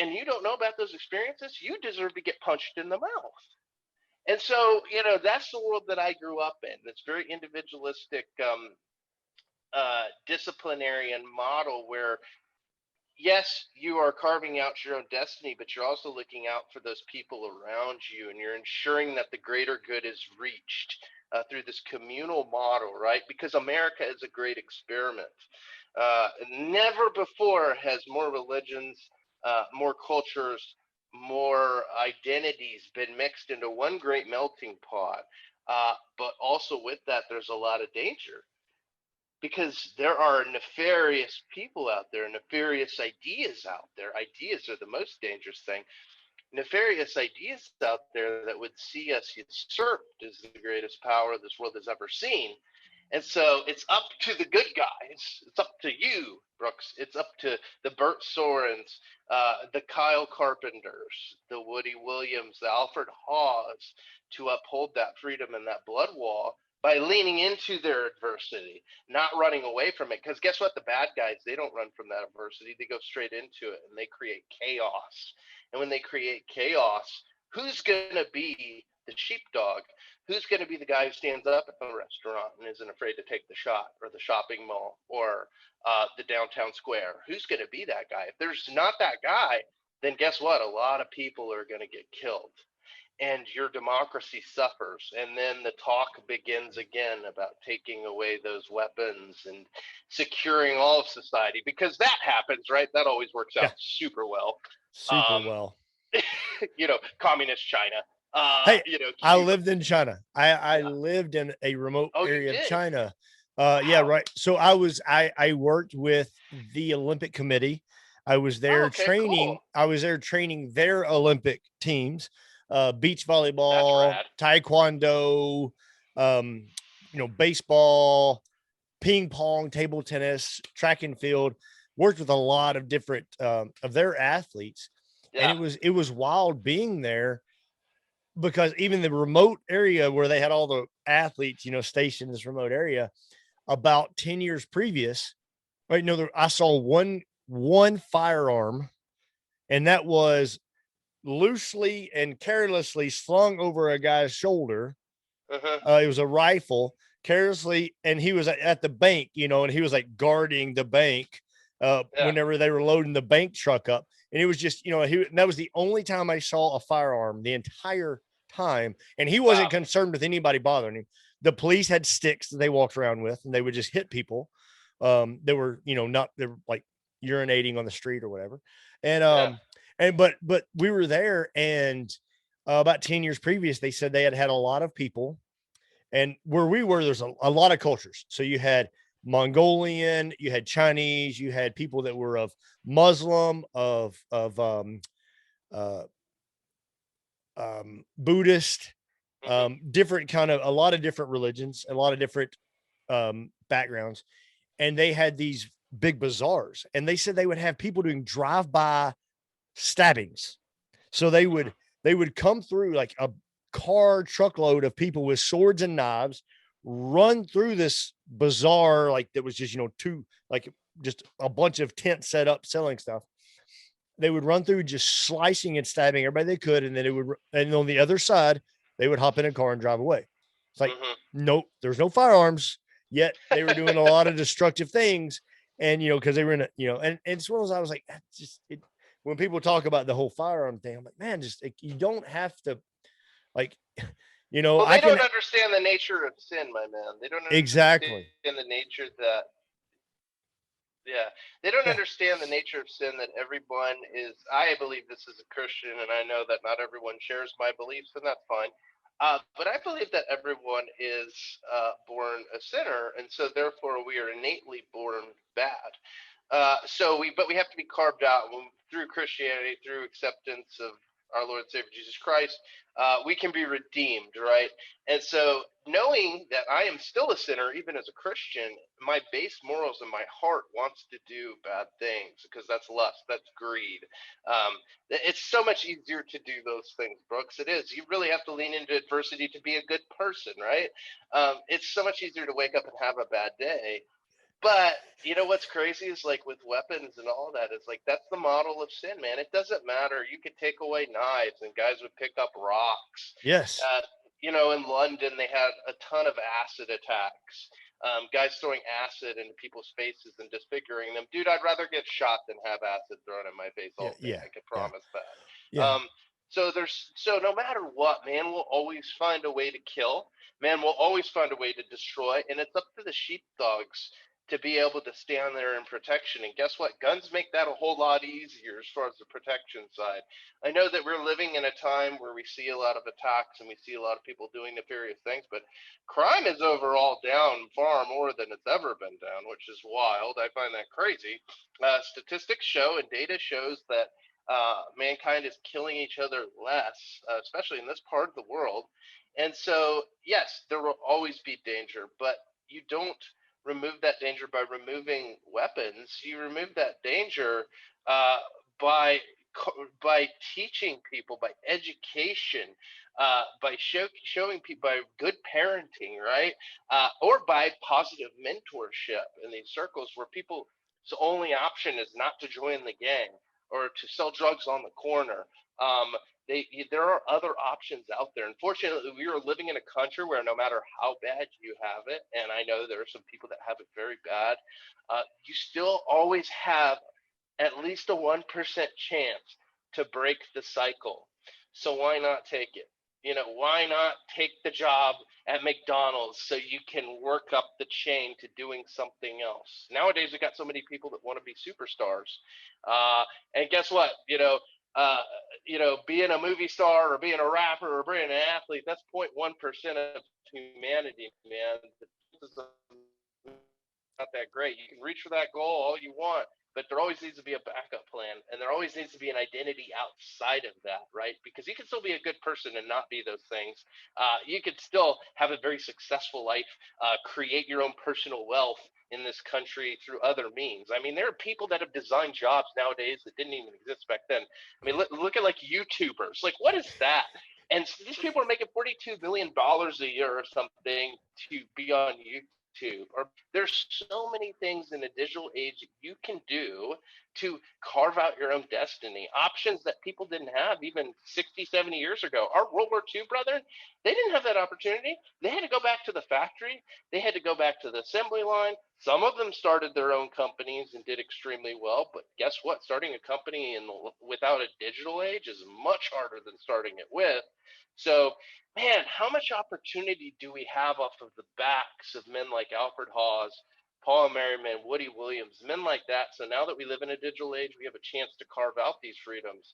And you don't know about those experiences, you deserve to get punched in the mouth. And so, that's the world that I grew up in. It's very individualistic, disciplinarian model where, yes, you are carving out your own destiny, but you're also looking out for those people around you, and you're ensuring that the greater good is reached through this communal model, right? Because America is a great experiment. Never before has more religions, more cultures, more identities been mixed into one great melting pot. But also with that, there's a lot of danger, because there are nefarious people out there, nefarious ideas out there. Ideas are the most dangerous thing. Nefarious ideas out there that would see us usurped as the greatest power this world has ever seen. And so it's up to the good guys. It's up to you, Brooks. It's up to the Bert Sorens, the Kyle Carpenters, the Woody Williams, the Alfred Hawes, to uphold that freedom and that blood wall by leaning into their adversity, not running away from it. Because guess what? The bad guys, they don't run from that adversity. They go straight into it, and they create chaos. And when they create chaos, who's going to be the sheepdog? Who's going to be the guy who stands up at the restaurant and isn't afraid to take the shot, or the shopping mall, or the downtown square? Who's going to be that guy? If there's not that guy, then guess what? A lot of people are going to get killed, and your democracy suffers. And then the talk begins again about taking away those weapons and securing all of society, because that happens, right? That always works out super well. Super well. Communist China. Hey, I lived in China. I lived in a remote area of China. Yeah, right. So I worked with the Olympic Committee. I was there training. Cool. I was there training their Olympic teams, beach volleyball, taekwondo, baseball, ping pong, table tennis, track and field. Worked with a lot of different of their athletes. Yeah. And it was wild being there, because even the remote area where they had all the athletes, stationed in this remote area, about 10 years previous, right? No, I saw one firearm, and that was loosely and carelessly slung over a guy's shoulder. It was a rifle, carelessly, and he was at the bank, and he was like guarding the bank whenever they were loading the bank truck up. And it was just, that was the only time I saw a firearm the entire time. And he wasn't concerned with anybody bothering him. The police had sticks that they walked around with, and they would just hit people. They were, they were like urinating on the street or whatever. And, but we were there, and about 10 years previous, they said they had a lot of people, and where we were, there's a lot of cultures. So you had Mongolian, you had Chinese, you had people that were of Muslim, of Buddhist, different kind of, a lot of different religions, a lot of different backgrounds. And they had these big bazaars, and they said they would have people doing drive-by stabbings. So they would come through like a car truckload of people with swords and knives, run through this bazaar like that was just, just a bunch of tents set up selling stuff. They would run through just slicing and stabbing everybody they could, and then and on the other side, they would hop in a car and drive away. It's like, nope, there's no firearms, yet they were doing a lot of destructive things. And, because they were in and it's one of those, I was like, that's just it. When people talk about the whole firearm thing, I'm like, man, just you don't have to, like, well, they don't understand the nature of sin, my man. They don't understand the nature that, they don't understand the nature of sin, that everyone is, I believe this as a Christian, and I know that not everyone shares my beliefs, and that's fine. But I believe that everyone is born a sinner, and so therefore we are innately born bad. But we have to be carved out through Christianity, through acceptance of our Lord and Savior Jesus Christ. We can be redeemed, right? And so knowing that I am still a sinner, even as a Christian, my base morals in my heart wants to do bad things, because that's lust, that's greed. It's so much easier to do those things, Brooks. It is. You really have to lean into adversity to be a good person, right? It's so much easier to wake up and have a bad day. But you know what's crazy is, like, with weapons and all that, it's like that's the model of sin, man. It doesn't matter. You could take away knives and guys would pick up rocks. Yes. In London, they had a ton of acid attacks. Guys throwing acid into people's faces and disfiguring them. Dude, I'd rather get shot than have acid thrown in my face all day. I can promise that. Yeah. So no matter what, man, we'll always find a way to kill. Man, we'll always find a way to destroy. And it's up to the sheepdogs to be able to stand there in protection. And guess what? Guns make that a whole lot easier as far as the protection side. I know that we're living in a time where we see a lot of attacks and we see a lot of people doing nefarious things, but crime is overall down far more than it's ever been down, which is wild. I find that crazy. Statistics show and data shows that mankind is killing each other less, especially in this part of the world. And so, yes, there will always be danger, but you don't remove that danger by removing weapons. You remove that danger by teaching people, by education, by showing people, by good parenting, right? Or by positive mentorship in these circles where people's only option is not to join the gang or to sell drugs on the corner. There are other options out there. Unfortunately, we are living in a country where no matter how bad you have it, and I know there are some people that have it very bad, you still always have at least a 1% chance to break the cycle. So why not take it? Why not take the job at McDonald's so you can work up the chain to doing something else? Nowadays, we got so many people that want to be superstars. And guess what? Being a movie star or being a rapper or being an athlete, that's 0.1% of humanity, man. It's not that great. You can reach for that goal all you want, but there always needs to be a backup plan, and there always needs to be an identity outside of that, right? Because you can still be a good person and not be those things. You could still have a very successful life, create your own personal wealth in this country through other means. I mean, there are people that have designed jobs nowadays that didn't even exist back then. I mean, look at like YouTubers. Like, what is that? And these people are making $42 million a year or something to be on YouTube. Or there's so many things in the digital age that you can do to carve out your own destiny. Options that people didn't have even 60, 70 years ago. Our World War II brethren, they didn't have that opportunity. They had to go back to the factory. They had to go back to the assembly line. Some of them started their own companies and did extremely well. But guess what? Starting a company without a digital age is much harder than starting it with. So, man, how much opportunity do we have off of the backs of men like Alfred Hawes, Paul Merriman, Woody Williams, men like that? So now that we live in a digital age, we have a chance to carve out these freedoms.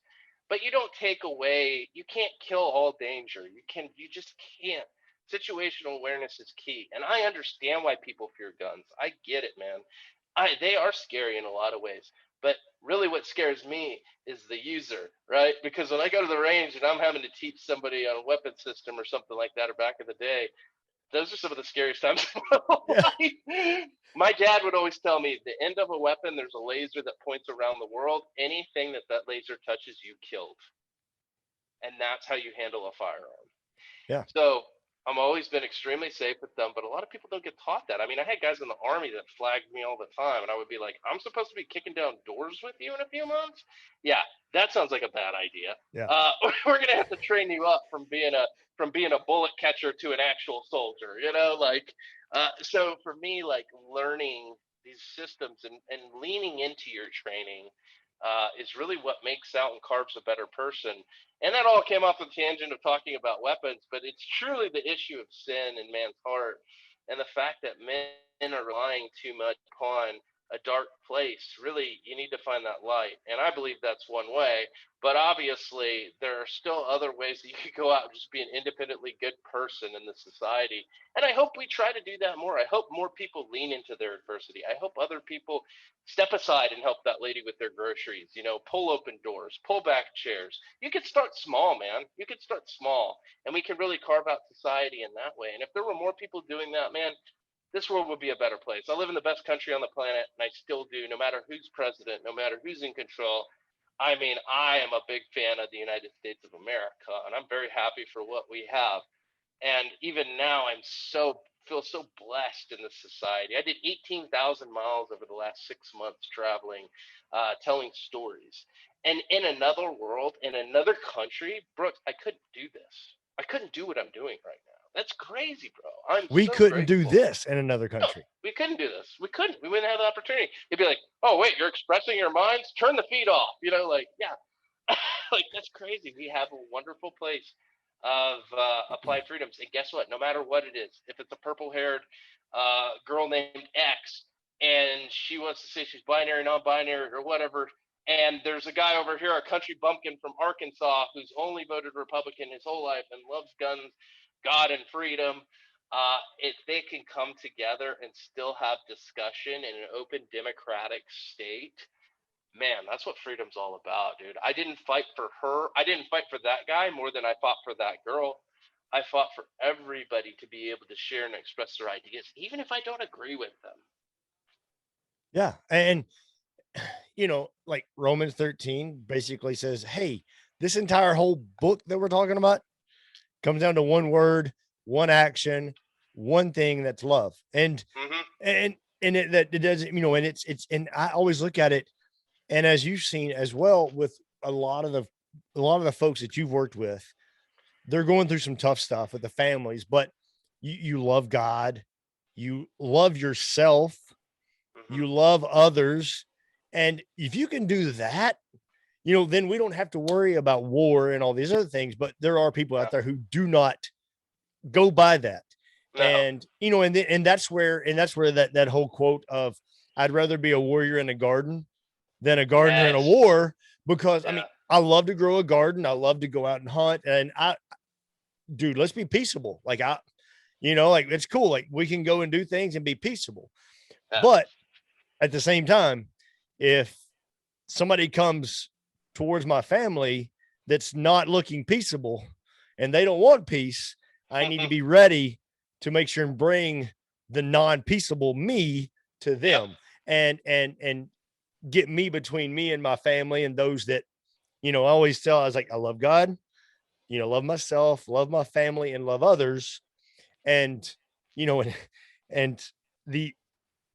But you don't take away, you can't kill all danger. You just can't. Situational awareness is key. And I understand why people fear guns. I get it, man. They are scary in a lot of ways. But really what scares me is the user, right? Because when I go to the range and I'm having to teach somebody on a weapon system or something like that, or back in the day, those are some of the scariest times of my Yeah. life. My dad would always tell me, the end of a weapon, there's a laser that points around the world. Anything that laser touches, you killed. And that's how you handle a firearm. Yeah. So I'm always been extremely safe with them, but a lot of people don't get taught that. I mean, I had guys in the army that flagged me all the time, and I would be like, I'm supposed to be kicking down doors with you in a few months? Yeah, that sounds like a bad idea. Yeah. We're gonna have to train you up from being a bullet catcher to an actual soldier, you know, like so for me, like learning these systems and leaning into your training is really what makes out and carves a better person. And that all came off the tangent of talking about weapons, but it's truly the issue of sin in man's heart and the fact that men are relying too much upon a dark place. Really, you need to find that light. And I believe that's one way. But obviously, there are still other ways that you could go out and just be an independently good person in this society. And I hope we try to do that more. I hope more people lean into their adversity. I hope other people step aside and help that lady with their groceries, you know, pull open doors, pull back chairs. You could start small, man. You could start small, and we can really carve out society in that way. And if there were more people doing that, man, this world would be a better place. I live in the best country on the planet, and I still do, no matter who's president, no matter who's in control. I mean, I am a big fan of the United States of America, and I'm very happy for what we have. And even now, I'm so feel so blessed in this society. I did 18,000 miles over the last 6 months traveling, telling stories. And in another world, in another country, Brooks, I couldn't do this. I couldn't do what I'm doing right now. That's crazy, bro. I'm We so couldn't do grateful. this in another No, country. we couldn't do this. We couldn't. We wouldn't have the opportunity. It'd be like, oh, wait, you're expressing your minds? Turn the feed off. You know, like, yeah, like that's crazy. We have a wonderful place of applied freedoms, and guess what? No matter what it is, if it's a purple-haired girl named X, and she wants to say she's binary, non-binary, or whatever, and there's a guy over here, a country bumpkin from Arkansas, who's only voted Republican his whole life and loves guns, God, and freedom. If they can come together and still have discussion in an open democratic state, man, that's what freedom's all about, dude. I didn't fight for her. I didn't fight for that guy more than I fought for that girl. I fought for everybody to be able to share and express their ideas, even if I don't agree with them. Yeah. And, you know, like Romans 13 basically says, hey, this entire whole book that we're talking about comes down to one word, one action, one thing, that's love. And, that it doesn't, you know, and and I always look at it. And as you've seen as well with a lot of the folks that you've worked with, they're going through some tough stuff with the families, but you love God, you love yourself, you love others. And if you can do that, you know, then we don't have to worry about war and all these other things. But there are people out there who do not go by that. No. And, you know, and that's where that whole quote of, I'd rather be a warrior in a garden than a gardener in a war, because I mean, I love to grow a garden. I love to go out and hunt. And dude, let's be peaceable. Like you know, like it's cool. Like we can go and do things and be peaceable. But at the same time, if somebody comes towards my family that's not looking peaceable and they don't want peace, I need to be ready to make sure and bring the non-peaceable me to them and get me between me and my family and those that, you know, I always tell, I was like, I love God, you know, love myself, love my family, and love others. And, you know, and the,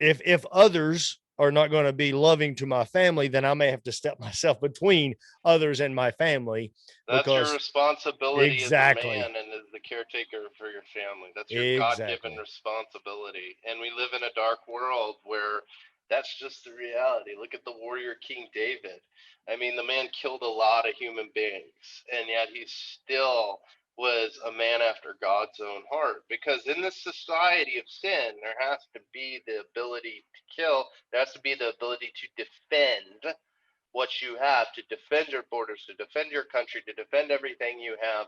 if others are not going to be loving to my family, then I may have to step myself between others and my family. That's your responsibility as a man and as the caretaker for your family. That's your God-given responsibility. And we live in a dark world where that's just the reality. Look at the warrior King David. I mean, the man killed a lot of human beings, and yet he still was a man after God's own heart. Because in this society of sin, there has to be the ability to kill. There has to be the ability to defend what you have, to defend your borders, to defend your country, to defend everything you have.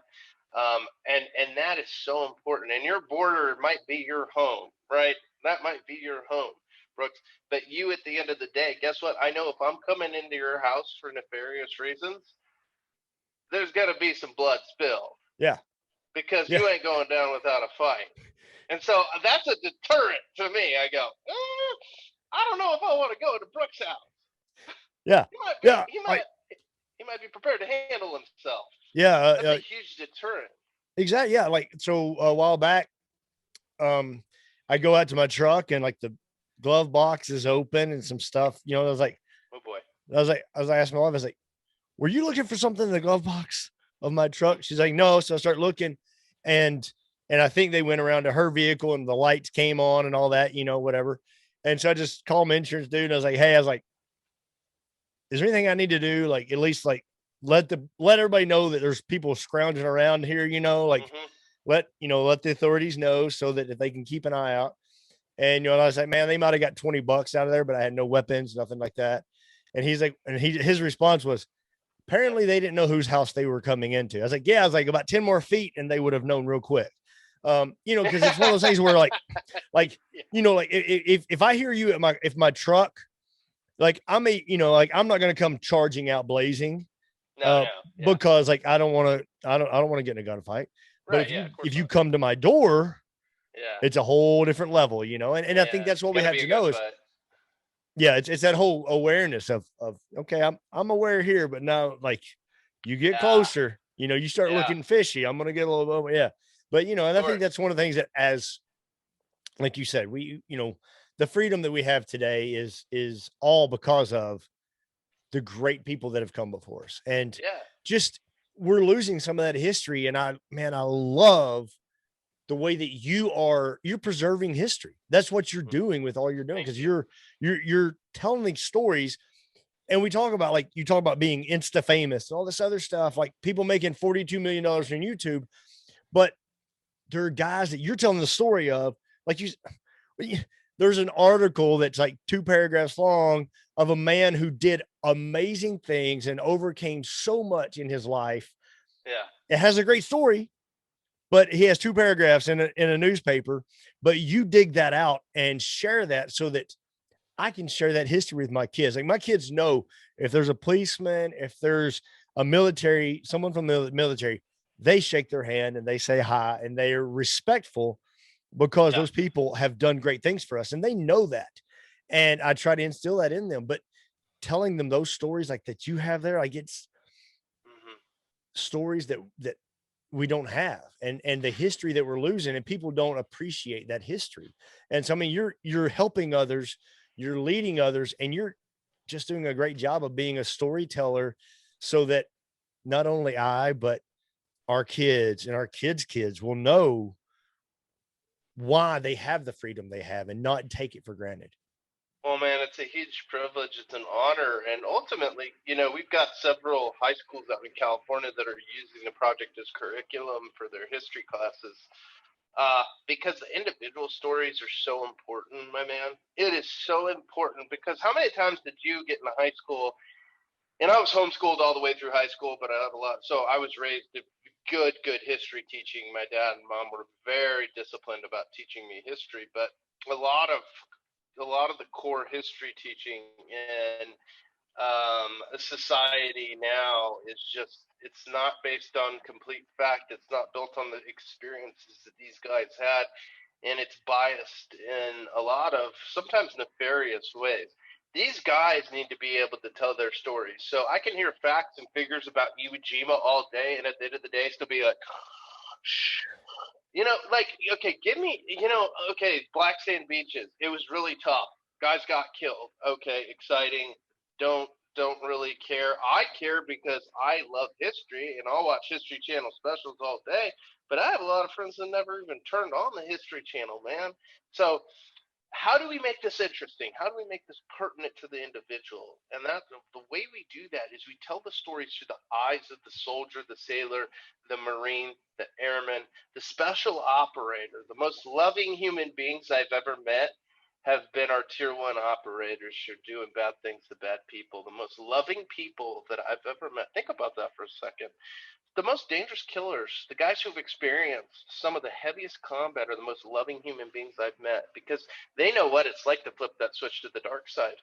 And that is so important. And your border might be your home, right? That might be your home. Brooks. But you, at the end of the day, guess what? I know if I'm coming into your house for nefarious reasons, there's going to be some blood spilled Yeah. because Yeah. you ain't going down without a fight. And so that's a deterrent to me. I go, I don't know if I want to go to Brooks' house. Yeah. He might be, Yeah. he might be prepared to handle himself. Yeah. That's a huge deterrent. Exactly. Yeah. Like, so a while back, I go out to my truck and like the glove box is open and some stuff, I was like, oh boy. I was asking my wife, I was like, were you looking for something in the glove box of my truck? She's like, no. So I start looking and I think they went around to her vehicle and the lights came on and all that, whatever. And so I just called my insurance dude and I was like, hey, is there anything I need to do? Like, at least like let everybody know that there's people scrounging around here, like let the authorities know so that if they can keep an eye out. And, I was like, man, they might've got $20 out of there, but I had no weapons, nothing like that. And he's like, his response was, apparently they didn't know whose house they were coming into. I was like, yeah, I was like about 10 more feet and they would have known real quick. Cause it's one of those things where like, if I hear you at my truck, like I'm not going to come charging out blazing. Because like, I don't want to get in a gunfight. But if you come to my door, it's a whole different level, and I think that's what we have to know is, it's that whole awareness of, okay, I'm aware here, but now like you get closer, you start looking fishy. I'm going to get a little over. Yeah. But, and I think that's one of the things that, as like you said, we, the freedom that we have today is all because of the great people that have come before us. And just, we're losing some of that history. And I love the way that you're preserving history. That's what you're doing with all you're doing. Cause you're telling these stories. And we talk about, like, you talk about being Insta famous, all this other stuff, like people making $42 million on YouTube, but there are guys that you're telling the story of, like there's an article that's like 2 paragraphs long of a man who did amazing things and overcame so much in his life. Yeah. It has a great story, but he has 2 paragraphs in a newspaper, but you dig that out and share that so that I can share that history with my kids. Like, my kids know if there's a policeman, if there's a military, someone from the military, they shake their hand and they say hi and they are respectful because those people have done great things for us and they know that. And I try to instill that in them, but telling them those stories like that you have there, like it's stories that we don't have, and the history that we're losing, and people don't appreciate that history. And so, I mean, you're helping others, you're leading others, and you're just doing a great job of being a storyteller so that not only I, but our kids and our kids will know why they have the freedom they have and not take it for granted. Well, man, it's a huge privilege. It's an honor. And ultimately, we've got several high schools out in California that are using the project as curriculum for their history classes. Because the individual stories are so important, my man. It is so important, because how many times did you get in high school? And I was homeschooled all the way through high school, but I have a lot. So I was raised in good history teaching. My dad and mom were very disciplined about teaching me history, but a lot of the core history teaching in society now is just, it's not based on complete fact. It's not built on the experiences that these guys had, and it's biased in a lot of sometimes nefarious ways. These guys need to be able to tell their stories. So I can hear facts and figures about Iwo Jima all day, and at the end of the day, still be like, like, okay, give me, okay, black sand beaches. It was really tough. Guys got killed. Okay, exciting. Don't really care. I care because I love history, and I'll watch History Channel specials all day. But I have a lot of friends that never even turned on the History Channel, man. So how do we make this interesting? How do we make this pertinent to the individual? And that the way we do that is we tell the stories through the eyes of the soldier, the sailor, the Marine, the airman, the special operator, the most loving human beings I've ever met. have been our tier one operators who are doing bad things to bad people, the most loving people that I've ever met. Think about that for a second. The most dangerous killers, the guys who've experienced some of the heaviest combat, are the most loving human beings I've met, because they know what it's like to flip that switch to the dark side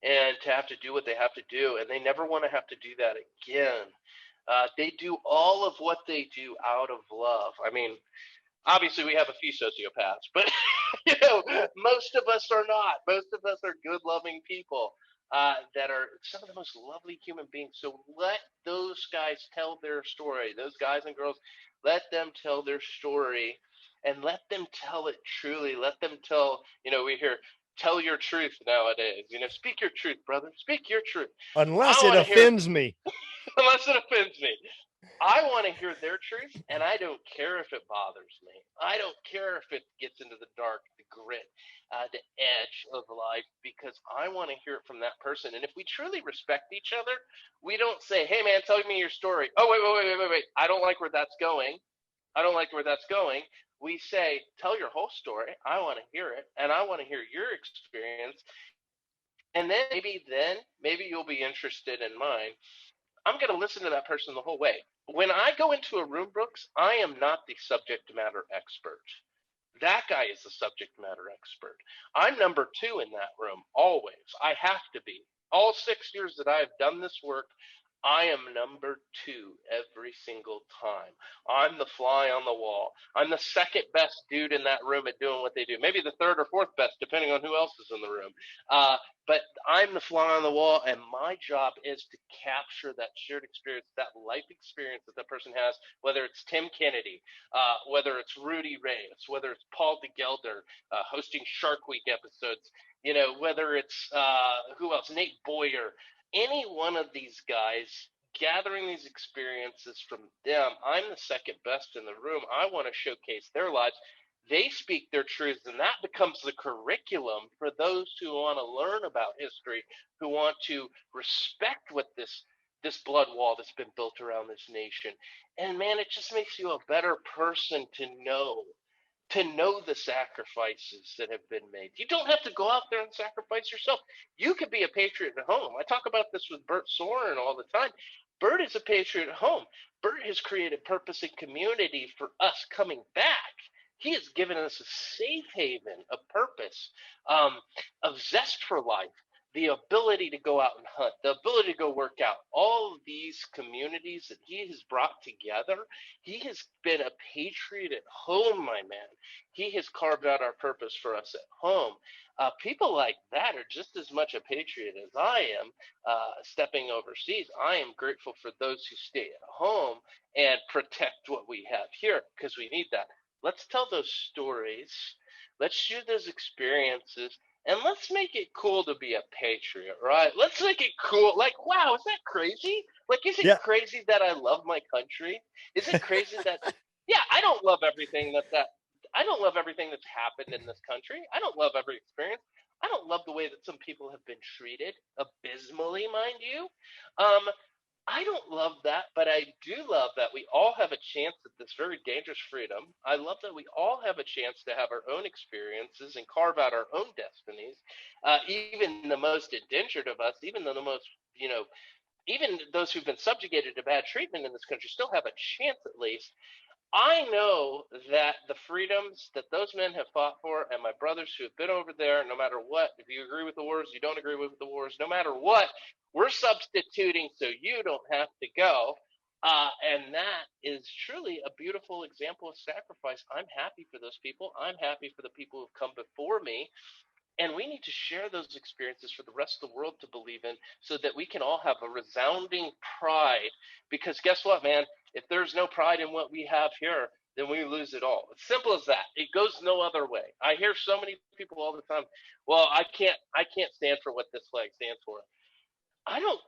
and to have to do what they have to do, and they never want to have to do that again. They do all of what they do out of love. I mean, obviously we have a few sociopaths, but most of us are not. Most of us are good, loving people that are some of the most lovely human beings. So let those guys tell their story. Those guys and girls, let them tell their story, and let them tell it truly. Let them tell. We hear, tell your truth nowadays. Speak your truth, brother. Speak your truth. Unless it offends me. Unless it offends me. I want to hear their truth, and I don't care if it bothers me. I don't care if it gets into the dark, the grit, the edge of life, because I want to hear it from that person. And if we truly respect each other, we don't say, hey, man, tell me your story. Oh, wait. I don't like where that's going. We say, tell your whole story. I want to hear it, and I want to hear your experience. And then maybe you'll be interested in mine. I'm going to listen to that person the whole way. When I go into a room, Brooks, I am not the subject matter expert. That guy is the subject matter expert. I'm number 2 in that room, always. I have to be. All 6 years that I have done this work, I am number 2 every single time. I'm the fly on the wall. I'm the second best dude in that room at doing what they do. Maybe the third or fourth best, depending on who else is in the room. But I'm the fly on the wall, and my job is to capture that shared experience, that life experience that person has, whether it's Tim Kennedy, whether it's Rudy Reyes, whether it's Paul DeGelder hosting Shark Week episodes, whether it's who else, Nate Boyer, any one of these guys, gathering these experiences from them. I'm the second best in the room. I want to showcase their lives. They speak their truths, and that becomes the curriculum for those who want to learn about history, who want to respect what this blood wall that's been built around this nation. And man, it just makes you a better person to know the sacrifices that have been made. You don't have to go out there and sacrifice yourself. You could be a patriot at home. I talk about this with Bert Soren all the time. Bert is a patriot at home. Bert has created purpose and community for us coming back. He has given us a safe haven, a purpose, of zest for life, the ability to go out and hunt, the ability to go work out. All of these communities that he has brought together, he has been a patriot at home, my man. He has carved out our purpose for us at home. People like that are just as much a patriot as I am stepping overseas. I am grateful for those who stay at home and protect what we have here, because we need that. Let's tell those stories. Let's share those experiences. And let's make it cool to be a patriot, right? Let's make it cool. Like, wow, is that crazy? Like, is it crazy that I love my country? Is it crazy that, I don't love everything I don't love everything that's happened in this country. I don't love every experience. I don't love the way that some people have been treated, abysmally, mind you. I don't love that, but I do love that we all have a chance at this very dangerous freedom. I love that we all have a chance to have our own experiences and carve out our own destinies. Even the most indentured of us, even the most, even those who've been subjugated to bad treatment in this country still have a chance at least. I know that the freedoms that those men have fought for, and my brothers who have been over there, no matter what, if you agree with the wars, you don't agree with the wars, no matter what, we're substituting so you don't have to go. And that is truly a beautiful example of sacrifice. I'm happy for those people. I'm happy for the people who've come before me. And we need to share those experiences for the rest of the world to believe in, so that we can all have a resounding pride. Because guess what, man? If there's no pride in what we have here, then we lose it all. It's simple as that. It goes no other way. I hear so many people all the time, well, I can't stand for what this flag stands for. I don't,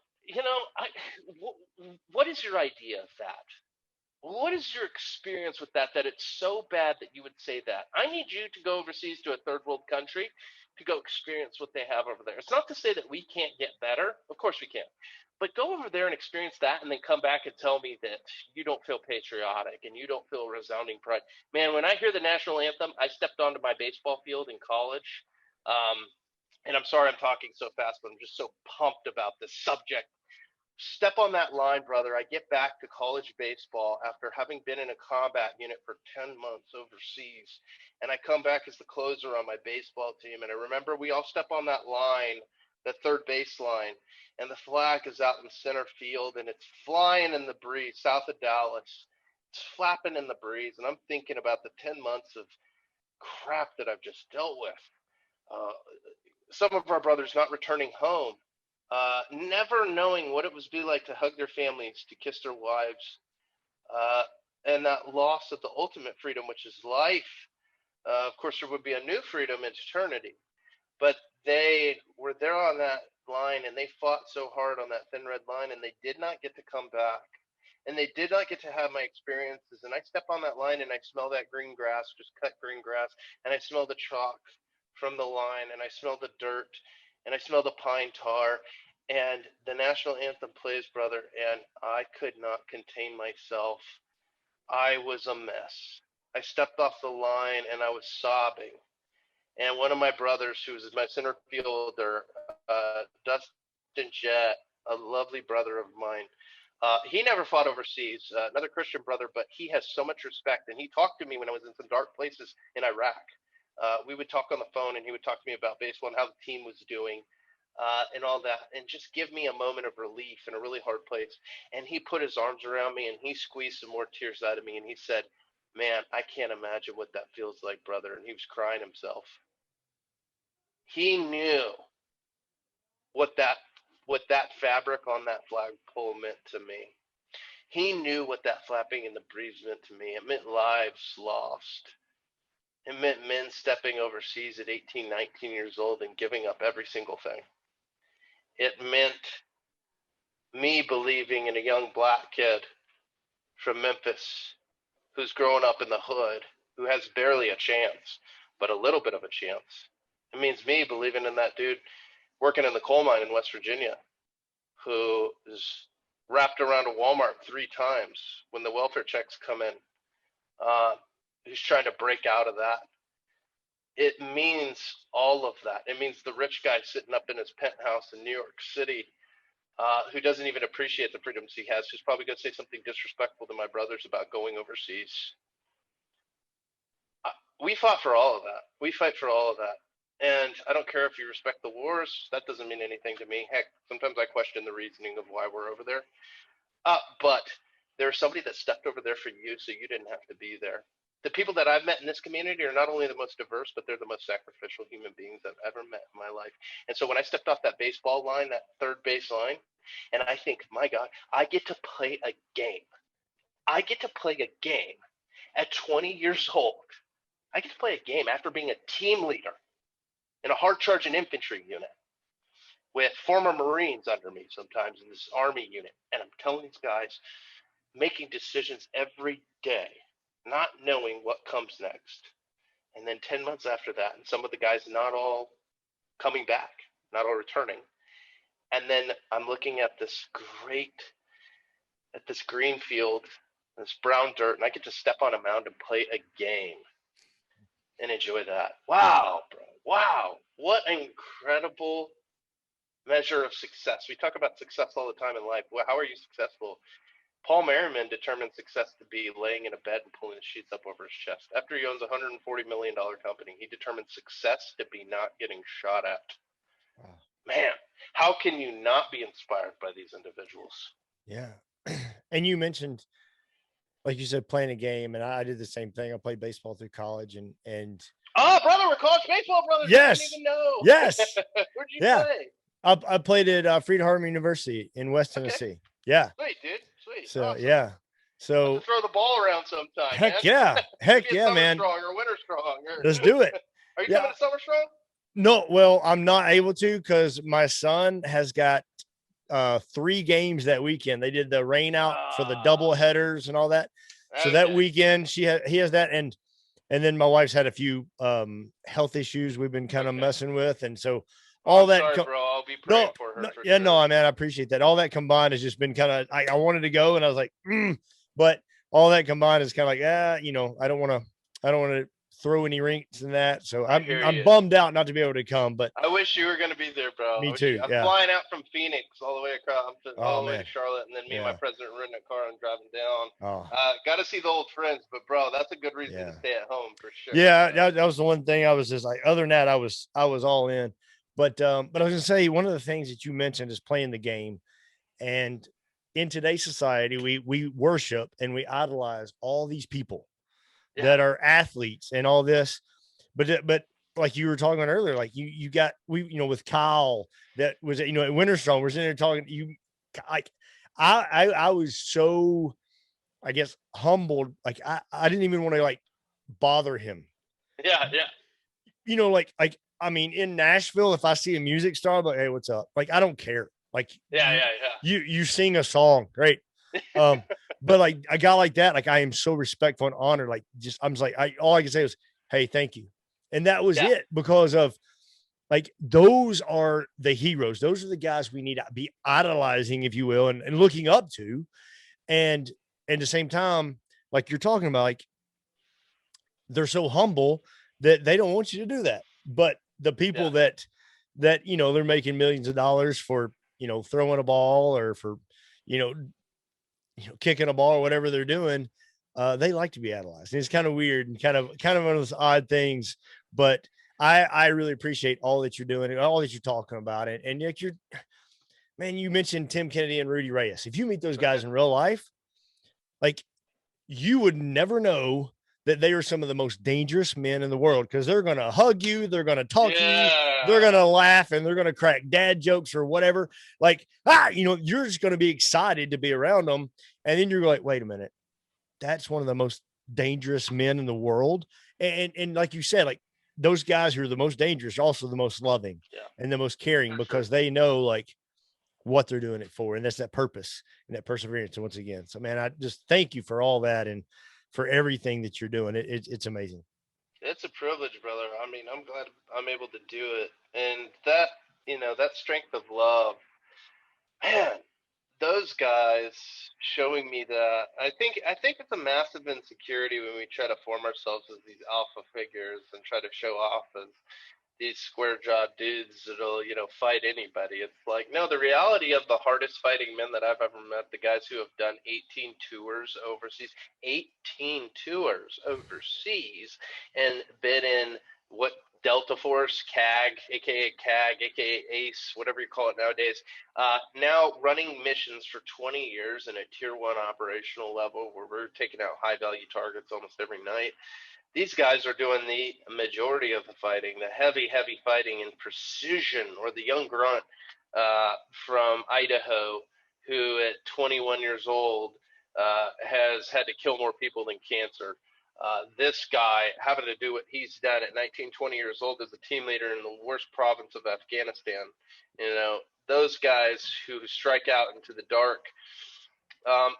what is your idea of that? What is your experience with that it's so bad that you would say that? I need you to go overseas to a third world country to go experience what they have over there. It's not to say that we can't get better. Of course we can. But go over there and experience that, and then come back and tell me that you don't feel patriotic and you don't feel resounding pride. Man, when I hear the national anthem, I stepped onto my baseball field in college And I'm sorry I'm talking so fast, but I'm just so pumped about this subject. Step on that line, brother. I get back to college baseball after having been in a combat unit for 10 months overseas. And I come back as the closer on my baseball team. And I remember we all step on that line, the third base line, and the flag is out in center field and it's flying in the breeze south of Dallas. It's flapping in the breeze. And I'm thinking about the 10 months of crap that I've just dealt with. Some of our brothers not returning home, never knowing what it was be like to hug their families, to kiss their wives, and that loss of the ultimate freedom, which is life. Of course, there would be a new freedom in eternity, but they were there on that line and they fought so hard on that thin red line and they did not get to come back. And they did not get to have my experiences. And I step on that line and I smell that green grass, just cut green grass, and I smell the chalk from the line, and I smell the dirt, and I smell the pine tar, and the national anthem plays, brother, and I could not contain myself. I was a mess. I stepped off the line and I was sobbing. And one of my brothers, who was my center fielder, Dustin Jett, a lovely brother of mine, he never fought overseas, another Christian brother, but he has so much respect. And he talked to me when I was in some dark places in Iraq. We would talk on the phone and he would talk to me about baseball and how the team was doing, and all that, and just give me a moment of relief in a really hard place. And he put his arms around me and he squeezed some more tears out of me. And he said, man, I can't imagine what that feels like, brother. And he was crying himself. He knew what that fabric on that flagpole meant to me. He knew what that flapping in the breeze meant to me. It meant lives lost. It meant men stepping overseas at 18, 19 years old and giving up every single thing. It meant me believing in a young black kid from Memphis who's growing up in the hood, who has barely a chance, but a little bit of a chance. It means me believing in that dude working in the coal mine in West Virginia who is wrapped around a Walmart 3 times when the welfare checks come in. Who's trying to break out of that. It means all of that. It means the rich guy sitting up in his penthouse in New York City, who doesn't even appreciate the freedoms he has, who's probably going to say something disrespectful to my brothers about going overseas. We fought for all of that. We fight for all of that. And I don't care if you respect the wars. That doesn't mean anything to me. Heck, sometimes I question the reasoning of why we're over there. But there's somebody that stepped over there for you, so you didn't have to be there. The people that I've met in this community are not only the most diverse, but they're the most sacrificial human beings I've ever met in my life. And so when I stepped off that baseball line, that third base line, and I think, my God, I get to play a game. I get to play a game at 20 years old. I get to play a game after being a team leader in a hard-charging infantry unit with former Marines under me sometimes in this Army unit. And I'm telling these guys, making decisions every day, not knowing what comes next. And then 10 months after that, and some of the guys not all coming back, not all returning. And then I'm looking at this green field, this brown dirt, and I get to step on a mound and play a game and enjoy that. Wow, bro. Wow. What an incredible measure of success. We talk about success all the time in life. Well, how are you successful? Paul Merriman determined success to be laying in a bed and pulling the sheets up over his chest. After he owns a $140 million company, he determined success to be not getting shot at. Wow. Man, how can you not be inspired by these individuals? Yeah. And you mentioned, like you said, playing a game, and I did the same thing. I played baseball through college and oh, brother, we're college baseball brothers. Yes. I didn't even know. Yes. Where'd you play? I played at Freed Hardeman University in West Tennessee. Yeah. Sweet, dude. Sweet. So awesome. yeah. So throw the ball around sometime. Heck man. yeah. Heck yeah, man. Strong or winter strong. Let's do it. Are you coming to Summer Strong? No, well, I'm not able to because my son has got 3 games that weekend. They did the rain out for the double headers and all that. So that weekend he has that, and then my wife's had a few health issues we've been kind of messing with, and so all that. Sorry, bro. I'll be praying for her. Yeah, sure. No, man, I appreciate that. All that combined has just been kind of. I wanted to go, and I was like, but all that combined is kind of like, I don't want to throw any rinks in that. So I hear I'm you. bummed out not to be able to come, but I wish you were going to be there, bro. me too. I'm Yeah. flying out from Phoenix all the way across, Oh all the way to man. Charlotte, and then me and my Yeah. president were in a car and driving down. Oh Got to see the old friends, but bro, that's a good reason to yeah. stay at home for sure. Yeah. That was the one thing I was just like, other than that, I was all in. But I was gonna say one of the things that you mentioned is playing the game. And in today's society, we worship and we idolize all these people Yeah. that are athletes and all this. But like you were talking about earlier, like you got with Kyle that was at Winterstone, we're sitting there talking. Like I was so, I guess, humbled. Like I didn't even want to like bother him. Yeah, yeah. Like I mean, in Nashville, if I see a music star, I'm like, hey, what's up? Like I don't care. Like Yeah. you sing a song, great. But like a guy like that, like I am so respectful and honored. Like I'm just like all I can say was, hey, thank you. And that was it, because of like those are the heroes. Those are the guys we need to be idolizing, if you will, and looking up to. And at the same time, like you're talking about, like they're so humble that they don't want you to do that. But the people that they're making millions of dollars for, throwing a ball or for, kicking a ball or whatever they're doing, they like to be idolized. And it's kind of weird and kind of one of those odd things, but I really appreciate all that you're doing and all that you're talking about it. And Nick, man, you mentioned Tim Kennedy and Rudy Reyes. If you meet those guys in real life, like you would never know that they are some of the most dangerous men in the world, because they're going to hug you. They're going to talk to you. They're going to laugh and they're going to crack dad jokes or whatever. Like, you're just going to be excited to be around them. And then you're like, wait a minute, that's one of the most dangerous men in the world. And like you said, like those guys who are the most dangerous are also the most loving and the most caring, because they know like what they're doing it for. And that's that purpose and that perseverance. And once again, so man, I just thank you for all that and for everything that you're doing. It's amazing. It's a privilege, brother. I mean, I'm glad I'm able to do it. And that, that strength of love, man, those guys showing me that, I think it's a massive insecurity when we try to form ourselves as these alpha figures and try to show off as these square jawed dudes that'll, fight anybody. It's like, no, the reality of the hardest fighting men that I've ever met, the guys who have done 18 tours overseas, 18 tours overseas, and been in what Delta Force, CAG, aka ACE, whatever you call it nowadays, now running missions for 20 years in a tier 1 operational level where we're taking out high value targets almost every night. These guys are doing the majority of the fighting, the heavy fighting in precision, or the young grunt from Idaho who at 21 years old has had to kill more people than cancer. This guy having to do what he's done at 19, 20 years old as a team leader in the worst province of Afghanistan. Those guys who strike out into the dark,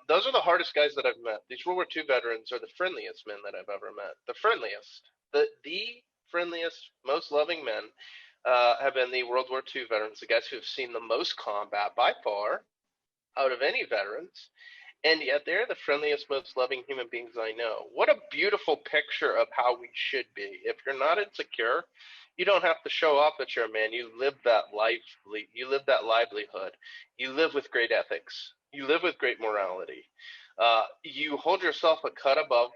those are the hardest guys that I've met. These World War II veterans are the friendliest men that I've ever met. The friendliest. The friendliest, most loving men have been the World War II veterans, the guys who have seen the most combat by far out of any veterans. And yet they're the friendliest, most loving human beings I know. What a beautiful picture of how we should be. If you're not insecure, you don't have to show off that you're a man. You live that life. You live that livelihood. You live with great ethics. You live with great morality. You hold yourself a cut above,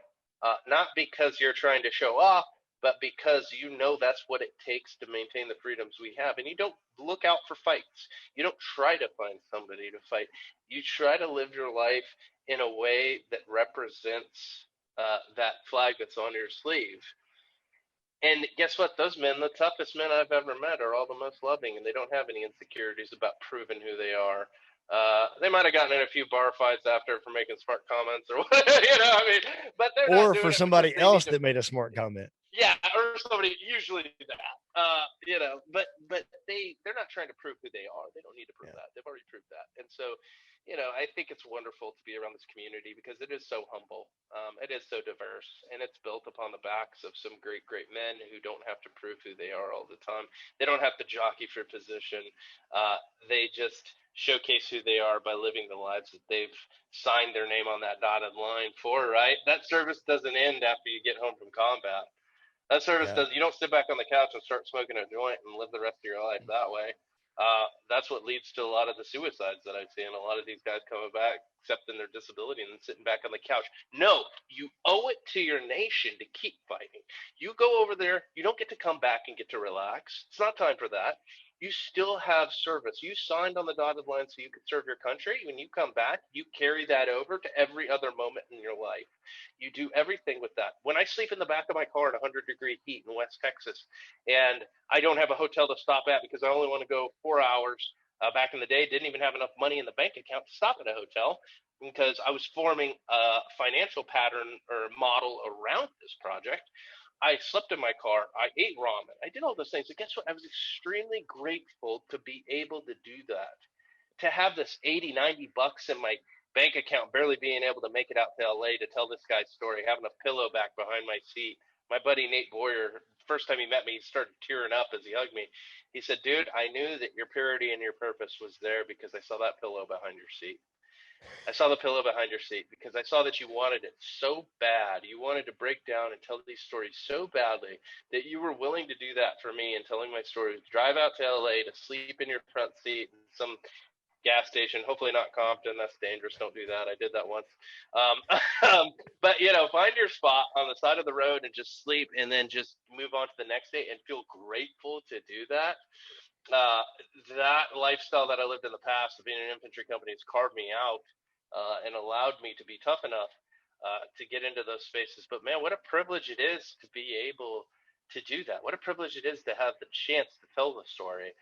not because you're trying to show off, but because you know that's what it takes to maintain the freedoms we have. And you don't look out for fights. You don't try to find somebody to fight. You try to live your life in a way that represents that flag that's on your sleeve. And guess what? Those men, the toughest men I've ever met, are all the most loving, and they don't have any insecurities about proving who they are. They might have gotten in a few bar fights after for making smart comments or whatever, but they're not doing for it somebody else that made a smart comment. Yeah, or somebody, usually that. But they're not trying to prove who they are. They don't need to prove that. They've already proved that. And so, I think it's wonderful to be around this community because it is so humble. It is so diverse, and it's built upon the backs of some great, great men who don't have to prove who they are all the time. They don't have to jockey for position. They just showcase who they are by living the lives that they've signed their name on that dotted line for, right? That service doesn't end after you get home from combat. That service Yeah. does. You don't sit back on the couch and start smoking a joint and live the rest of your life that way. That's what leads to a lot of the suicides that I see, and a lot of these guys coming back, accepting their disability, and then sitting back on the couch. No, you owe it to your nation to keep fighting. You go over there, you don't get to come back and get to relax. It's not time for that. You still have service. You signed on the dotted line so you could serve your country. When you come back, you carry that over to every other moment in your life. You do everything with that. When I sleep in the back of my car in 100-degree heat in West Texas, and I don't have a hotel to stop at because I only want to go 4 hours. Back in the day, didn't even have enough money in the bank account to stop at a hotel because I was forming a financial pattern or model around this project. I slept in my car. I ate ramen. I did all those things. And guess what? I was extremely grateful to be able to do that. To have this 80, 90 bucks in my bank account, barely being able to make it out to LA to tell this guy's story, having a pillow back behind my seat. My buddy Nate Boyer, first time he met me, he started tearing up as he hugged me. He said, dude, I knew that your purity and your purpose was there because I saw that pillow behind your seat. I saw the pillow behind your seat because I saw that you wanted it so bad. You wanted to break down and tell these stories so badly that you were willing to do that for me and telling my stories. Drive out to LA to sleep in your front seat in some gas station, hopefully not Compton. That's dangerous. Don't do that. I did that once. But, find your spot on the side of the road and just sleep and then just move on to the next day and feel grateful to do that. That lifestyle that I lived in the past of being in an infantry company has carved me out and allowed me to be tough enough to get into those spaces. But man, what a privilege it is to be able to do that. What a privilege it is to have the chance to tell the story.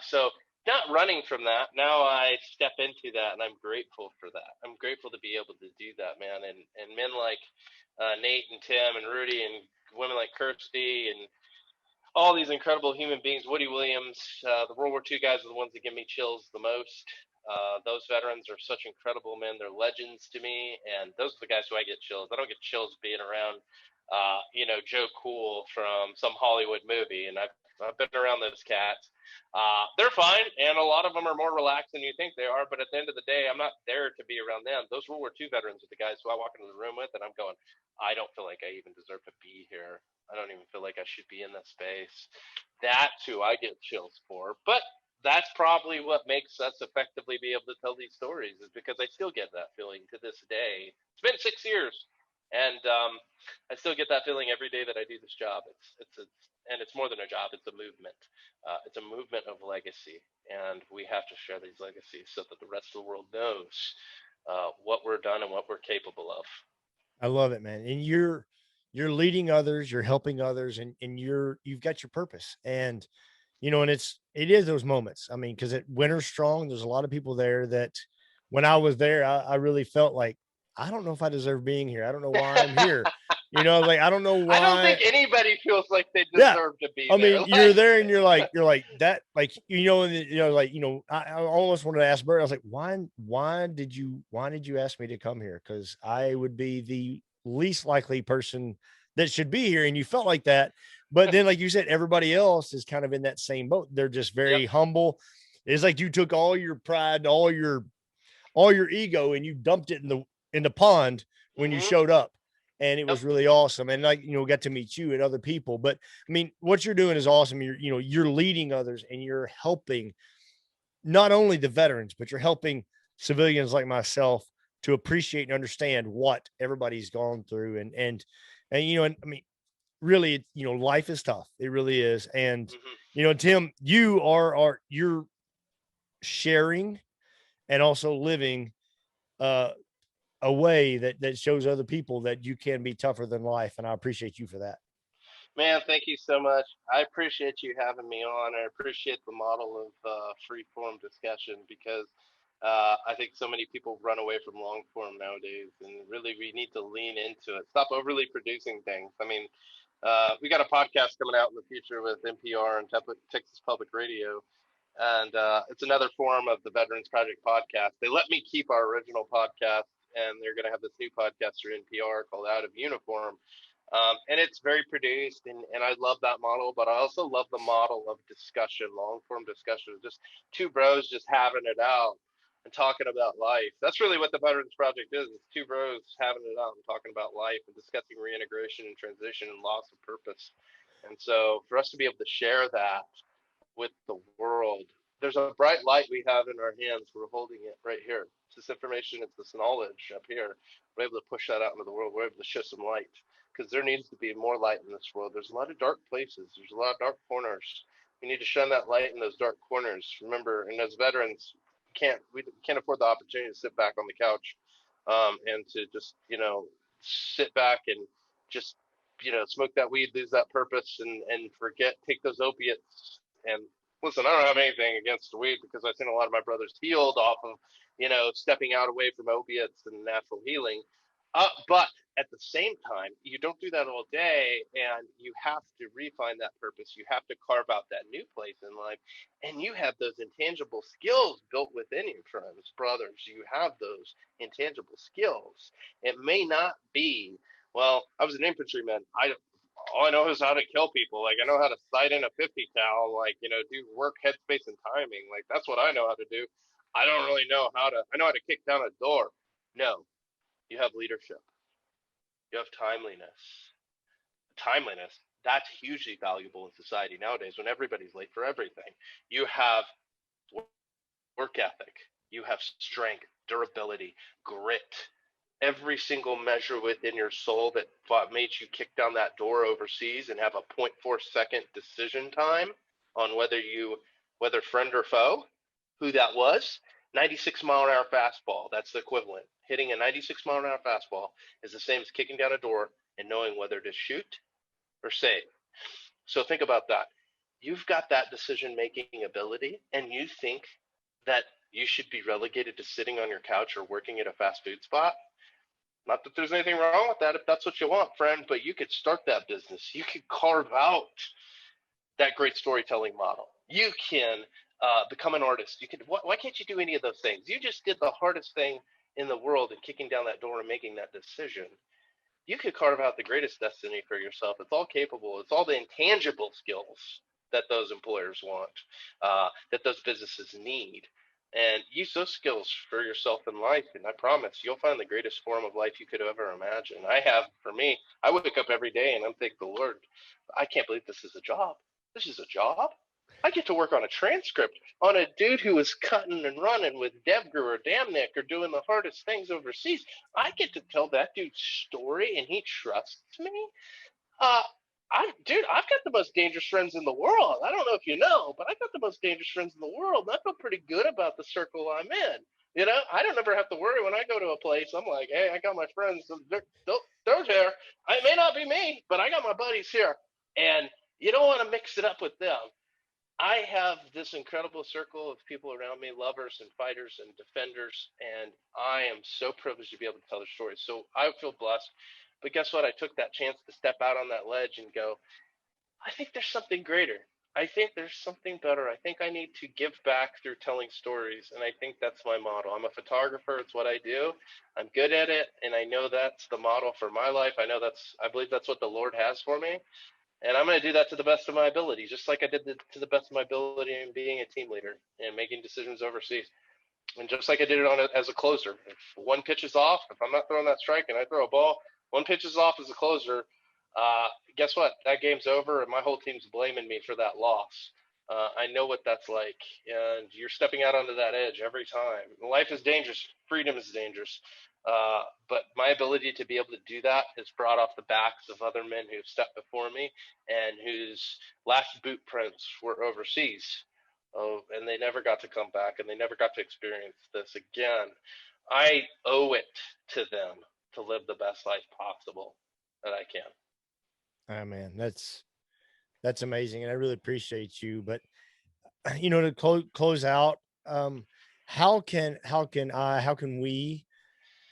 So not running from that. Now I step into that, and I'm grateful for that. I'm grateful to be able to do that, man. And men like Nate and Tim and Rudy and women like Kirsty and all these incredible human beings, Woody Williams, the World War II guys are the ones that give me chills the most. Those veterans are such incredible men. They're legends to me, and those are the guys who I get chills. I don't get chills being around, Joe Cool from some Hollywood movie, and I've been around those cats. They're fine, and a lot of them are more relaxed than you think they are. But at the end of the day, I'm not there to be around them. Those World War II veterans are the guys who I walk into the room with, and I'm going, I don't feel like I even deserve to be here. I don't even feel like I should be in this space. That's who I get chills for. But that's probably what makes us effectively be able to tell these stories, is because I still get that feeling to this day. It's been 6 years, and I still get that feeling every day that I do this job. And it's more than a job. It's a movement. It's a movement of legacy, and we have to share these legacies so that the rest of the world knows what we're done and what we're capable of. I love it, man. And you're leading others, you're helping others, and you've got your purpose. And and it is those moments. I mean, because at Winter Strong, there's a lot of people there that when I was there, I really felt like I don't know if I deserve being here. I don't know why I'm here. Like I don't know I don't think why. anybody feels like they Yeah. deserve to be I there. mean, you're there and you're like that, like, I almost wanted to ask Bert, I was like, why did you ask me to come here? Cause I would be the least likely person that should be here. And you felt like that. But then, like you said, everybody else is kind of in that same boat. They're just Yep. very humble. It's like you took all your pride, all your ego, and you dumped it in the pond when you Mm-hmm. showed up. And it was Yep. really awesome. And like, got to meet you and other people. But I mean, what you're doing is awesome. You're leading others and you're helping not only the veterans, but you're helping civilians like myself to appreciate and understand what everybody's gone through. And I mean, really, life is tough. It really is. And, Mm-hmm. Tim, you're sharing and also living, a way that shows other people that you can be tougher than life. And I appreciate you for that. Man, thank you so much. I appreciate you having me on. I appreciate the model of free form discussion because I think so many people run away from long form nowadays, and really we need to lean into it. Stop overly producing things. I mean, we got a podcast coming out in the future with NPR and Texas Public Radio, and it's another form of the Veterans Project podcast. They let me keep our original podcast, and they're going to have this new podcast through NPR called Out of Uniform. And it's very produced, and I love that model, but I also love the model of discussion, long form discussion, just two bros just having it out. and talking about life. That's really what the Veterans Project is. It's two bros having it out and talking about life and discussing reintegration and transition and loss of purpose. And so for us to be able to share that with the world, there's a bright light we have in our hands. We're holding it right here. It's this information, it's this knowledge up here. We're able to push that out into the world. We're able to shed some light because there needs to be more light in this world. There's a lot of dark places. There's a lot of dark corners. We need to shine that light in those dark corners. Remember, and as veterans, we can't afford the opportunity to sit back on the couch and to just, sit back and just, smoke that weed, lose that purpose, and forget, take those opiates. And listen, I don't have anything against the weed because I've seen a lot of my brothers healed off of, stepping out away from opiates and natural healing. But at the same time, you don't do that all day, and you have to refine that purpose. You have to carve out that new place in life, and you have those intangible skills built within you, friends, brothers. You have those intangible skills. It may not be, well, I was an infantryman. All I know is how to kill people. Like, I know how to sight in a 50 cal, do work, headspace, and timing. Like, that's what I know how to do. I don't really know I know how to kick down a door. No, you have leadership. You have timeliness. That's hugely valuable in society nowadays when everybody's late for everything. You have work ethic. You have strength, durability, grit. Every single measure within your soul that made you kick down that door overseas and have a 0.4-second decision time on whether friend or foe, who that was. 96-mile-an-hour fastball, that's the equivalent. Hitting a 96-mile-an-hour fastball is the same as kicking down a door and knowing whether to shoot or save. So think about that. You've got that decision-making ability, and you think that you should be relegated to sitting on your couch or working at a fast food spot? Not that there's anything wrong with that if that's what you want, friend, but you could start that business. You could carve out that great storytelling model. You can become an artist. You can. Why can't you do any of those things? You just did the hardest thing in the world in kicking down that door and making that decision. You could carve out the greatest destiny for yourself. It's all capable. It's all the intangible skills that those employers want, that those businesses need. And use those skills for yourself in life. And I promise you'll find the greatest form of life you could ever imagine. For me, I wake up every day and I'm thank the Lord. I can't believe this is a job. This is a job. I get to work on a transcript on a dude who is cutting and running with Debger or Damnick or doing the hardest things overseas. I get to tell that dude's story and he trusts me. I've got the most dangerous friends in the world. I don't know if you know, but I've got the most dangerous friends in the world. And I feel pretty good about the circle I'm in. I don't ever have to worry when I go to a place. I'm like, hey, I got my friends. They're there. It may not be me, but I got my buddies here. And you don't want to mix it up with them. I have this incredible circle of people around me, lovers and fighters and defenders, and I am so privileged to be able to tell their stories. So I feel blessed. But guess what? I took that chance to step out on that ledge and go, I think there's something greater. I think there's something better. I think I need to give back through telling stories, and I think that's my model. I'm a photographer. It's what I do. I'm good at it, and I know that's the model for my life. I believe that's what the Lord has for me. And I'm going to do that to the best of my ability, just like I did to the best of my ability in being a team leader and making decisions overseas. And just like I did it as a closer. If one pitch is off, if I'm not throwing that strike and I throw a ball, one pitch is off as a closer, guess what? That game's over and my whole team's blaming me for that loss. I know what that's like. And you're stepping out onto that edge every time. Life is dangerous. Freedom is dangerous. But my ability to be able to do that has brought off the backs of other men who've stepped before me and whose last boot prints were overseas. Oh, and they never got to come back and they never got to experience this again. I owe it to them to live the best life possible that I can. Oh man, that's amazing. And I really appreciate you. But to close out, how can we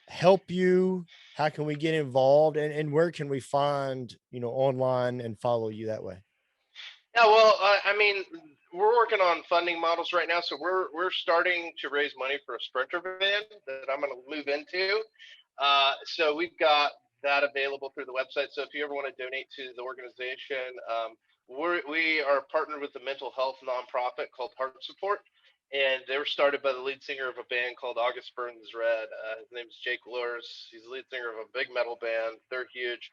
help you? How can we get involved, and where can we find, online and follow you that way? Yeah, well, we're working on funding models right now. So we're starting to raise money for a sprinter van that I'm going to move into. So we've got that available through the website. So if you ever want to donate to the organization, we are partnered with a mental health nonprofit called Heart Support. and they were started by the lead singer of a band called August Burns Red. His name is Jake Lures. He's the lead singer of a big metal band. They're huge.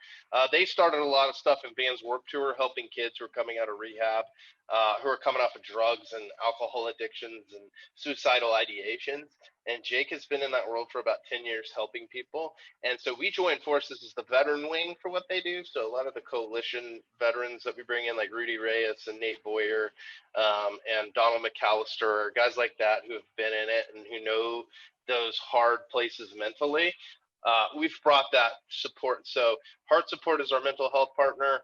They started a lot of stuff in Band's Warped Tour, helping kids who are coming out of rehab, who are coming off of drugs and alcohol addictions and suicidal ideations. And Jake has been in that world for about 10 years helping people. And so we joined forces as the veteran wing for what they do. So a lot of the coalition veterans that we bring in, like Rudy Reyes and Nate Boyer, and Donald McAllister, guys like that who have been in it and who know those hard places mentally, we've brought that support. So Heart Support is our mental health partner.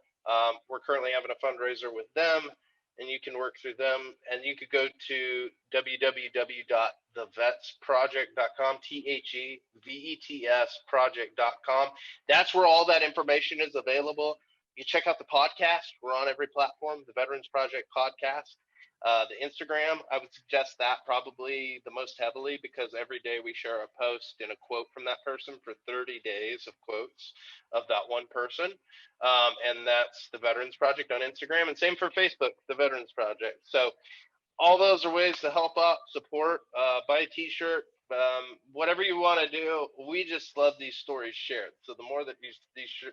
We're currently having a fundraiser with them, and you can work through them. And you could go to www.thevetsproject.com, THEVETS project.com. That's where all that information is available. You check out the podcast. We're on every platform, the Veterans Project podcast. The Instagram, I would suggest that probably the most heavily, because every day we share a post and a quote from that person for 30 days of quotes of that one person. And that's the Veterans Project on Instagram, and same for Facebook, the Veterans Project. So all those are ways to help out, support, buy a t-shirt, whatever you want to do. We just love these stories shared. So the more that these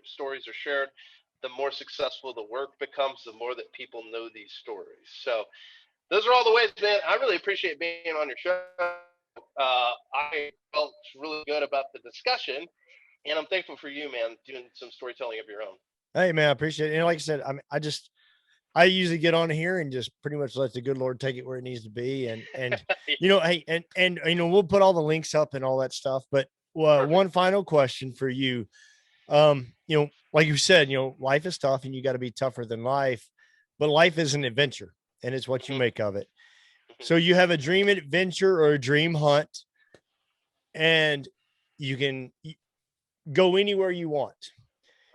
stories are shared, the more successful the work becomes, the more that people know these stories. So those are all the ways, man. I really appreciate being on your show. I felt really good about the discussion, and I'm thankful for you, man, doing some storytelling of your own. Hey, man, I appreciate it. And like I said, I usually get on here and just pretty much let the good Lord take it where it needs to be. And hey, and we'll put all the links up and all that stuff. But one final question for you. Like you said, life is tough and you got to be tougher than life, but life is an adventure and it's what you make of it. So you have a dream adventure or a dream hunt, and you can go anywhere you want.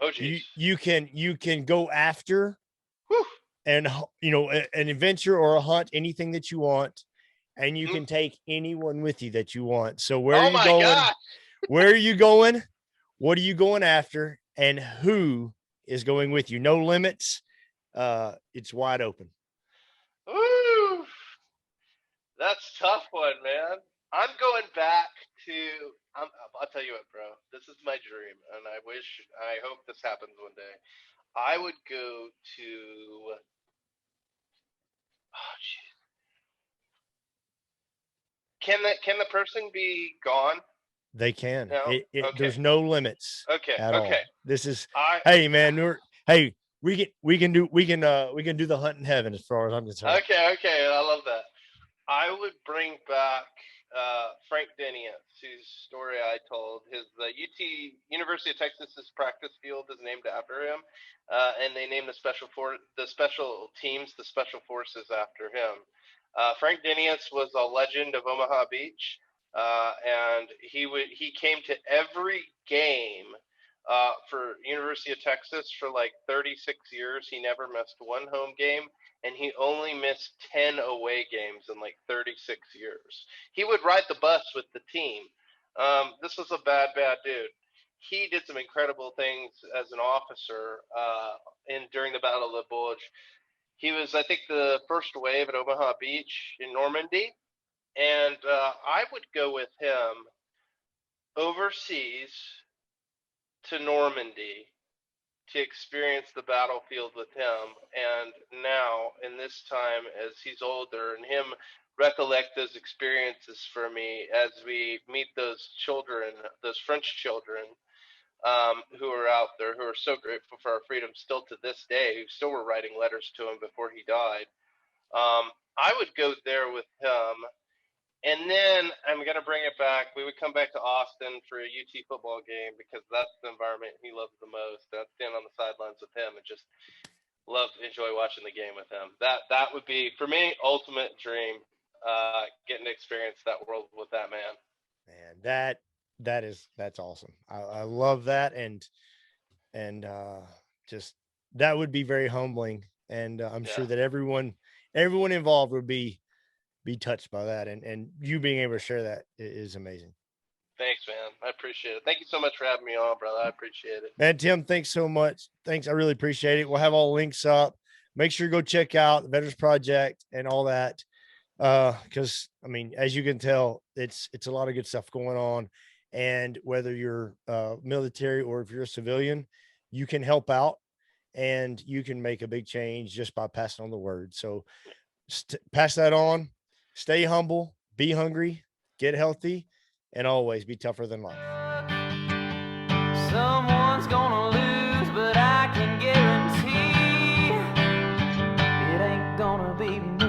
Oh, geez. You can go after and an adventure or a hunt, anything that you want, and you can take anyone with you that you want. So where are you going? God. Where are you going? What are you going after? And who is going with you? No limits. It's wide open. Ooh, that's a tough one, man. I'm going back to, I'll tell you what, bro, this is my dream, and I hope this happens one day. I would go to, oh, geez. Can the person be gone? They can. No? Okay. There's no limits. Okay. At all. This is, hey, man, we can do the hunt in heaven as far as I'm concerned. Okay. I love that. I would bring back Frank Denius, whose story I told. His University of Texas's practice field is named after him, and they named the special teams, the special forces, after him. Frank Denius was a legend of Omaha Beach, and he came to every game for University of Texas for like 36 years. He never missed one home game, and he only missed 10 away games in like 36 years. He would ride the bus with the team. This was a bad dude. He did some incredible things as an officer during the Battle of the Bulge. He was, I think, the first wave at Omaha Beach in Normandy, and I would go with him overseas to Normandy to experience the battlefield with him. And now, in this time, as he's older, and him recollect those experiences for me as we meet those children, those French children, who are out there, who are so grateful for our freedom still to this day, who still were writing letters to him before he died. I would go there with him. And then I'm going to bring it back. We would come back to Austin for a UT football game, because that's the environment he loves the most. I'd stand on the sidelines with him and just enjoy watching the game with him. That would be, for me, ultimate dream, getting to experience that world with that man. Man, that's awesome. I love that. And just, that would be very humbling. And I'm sure that everyone involved would be touched by that, and you being able to share that is amazing. Thanks, man. I appreciate it. Thank you so much for having me on, brother. I appreciate it. Man, Tim, thanks so much. Thanks. I really appreciate it. We'll have all links up. Make sure you go check out the Veterans Project and all that. Because I mean, as you can tell, it's a lot of good stuff going on. And whether you're military or if you're a civilian, you can help out and you can make a big change just by passing on the word. So pass that on, stay humble, be hungry, get healthy, and always be tougher than life. Someone's gonna lose, but I can guarantee it ain't gonna be me.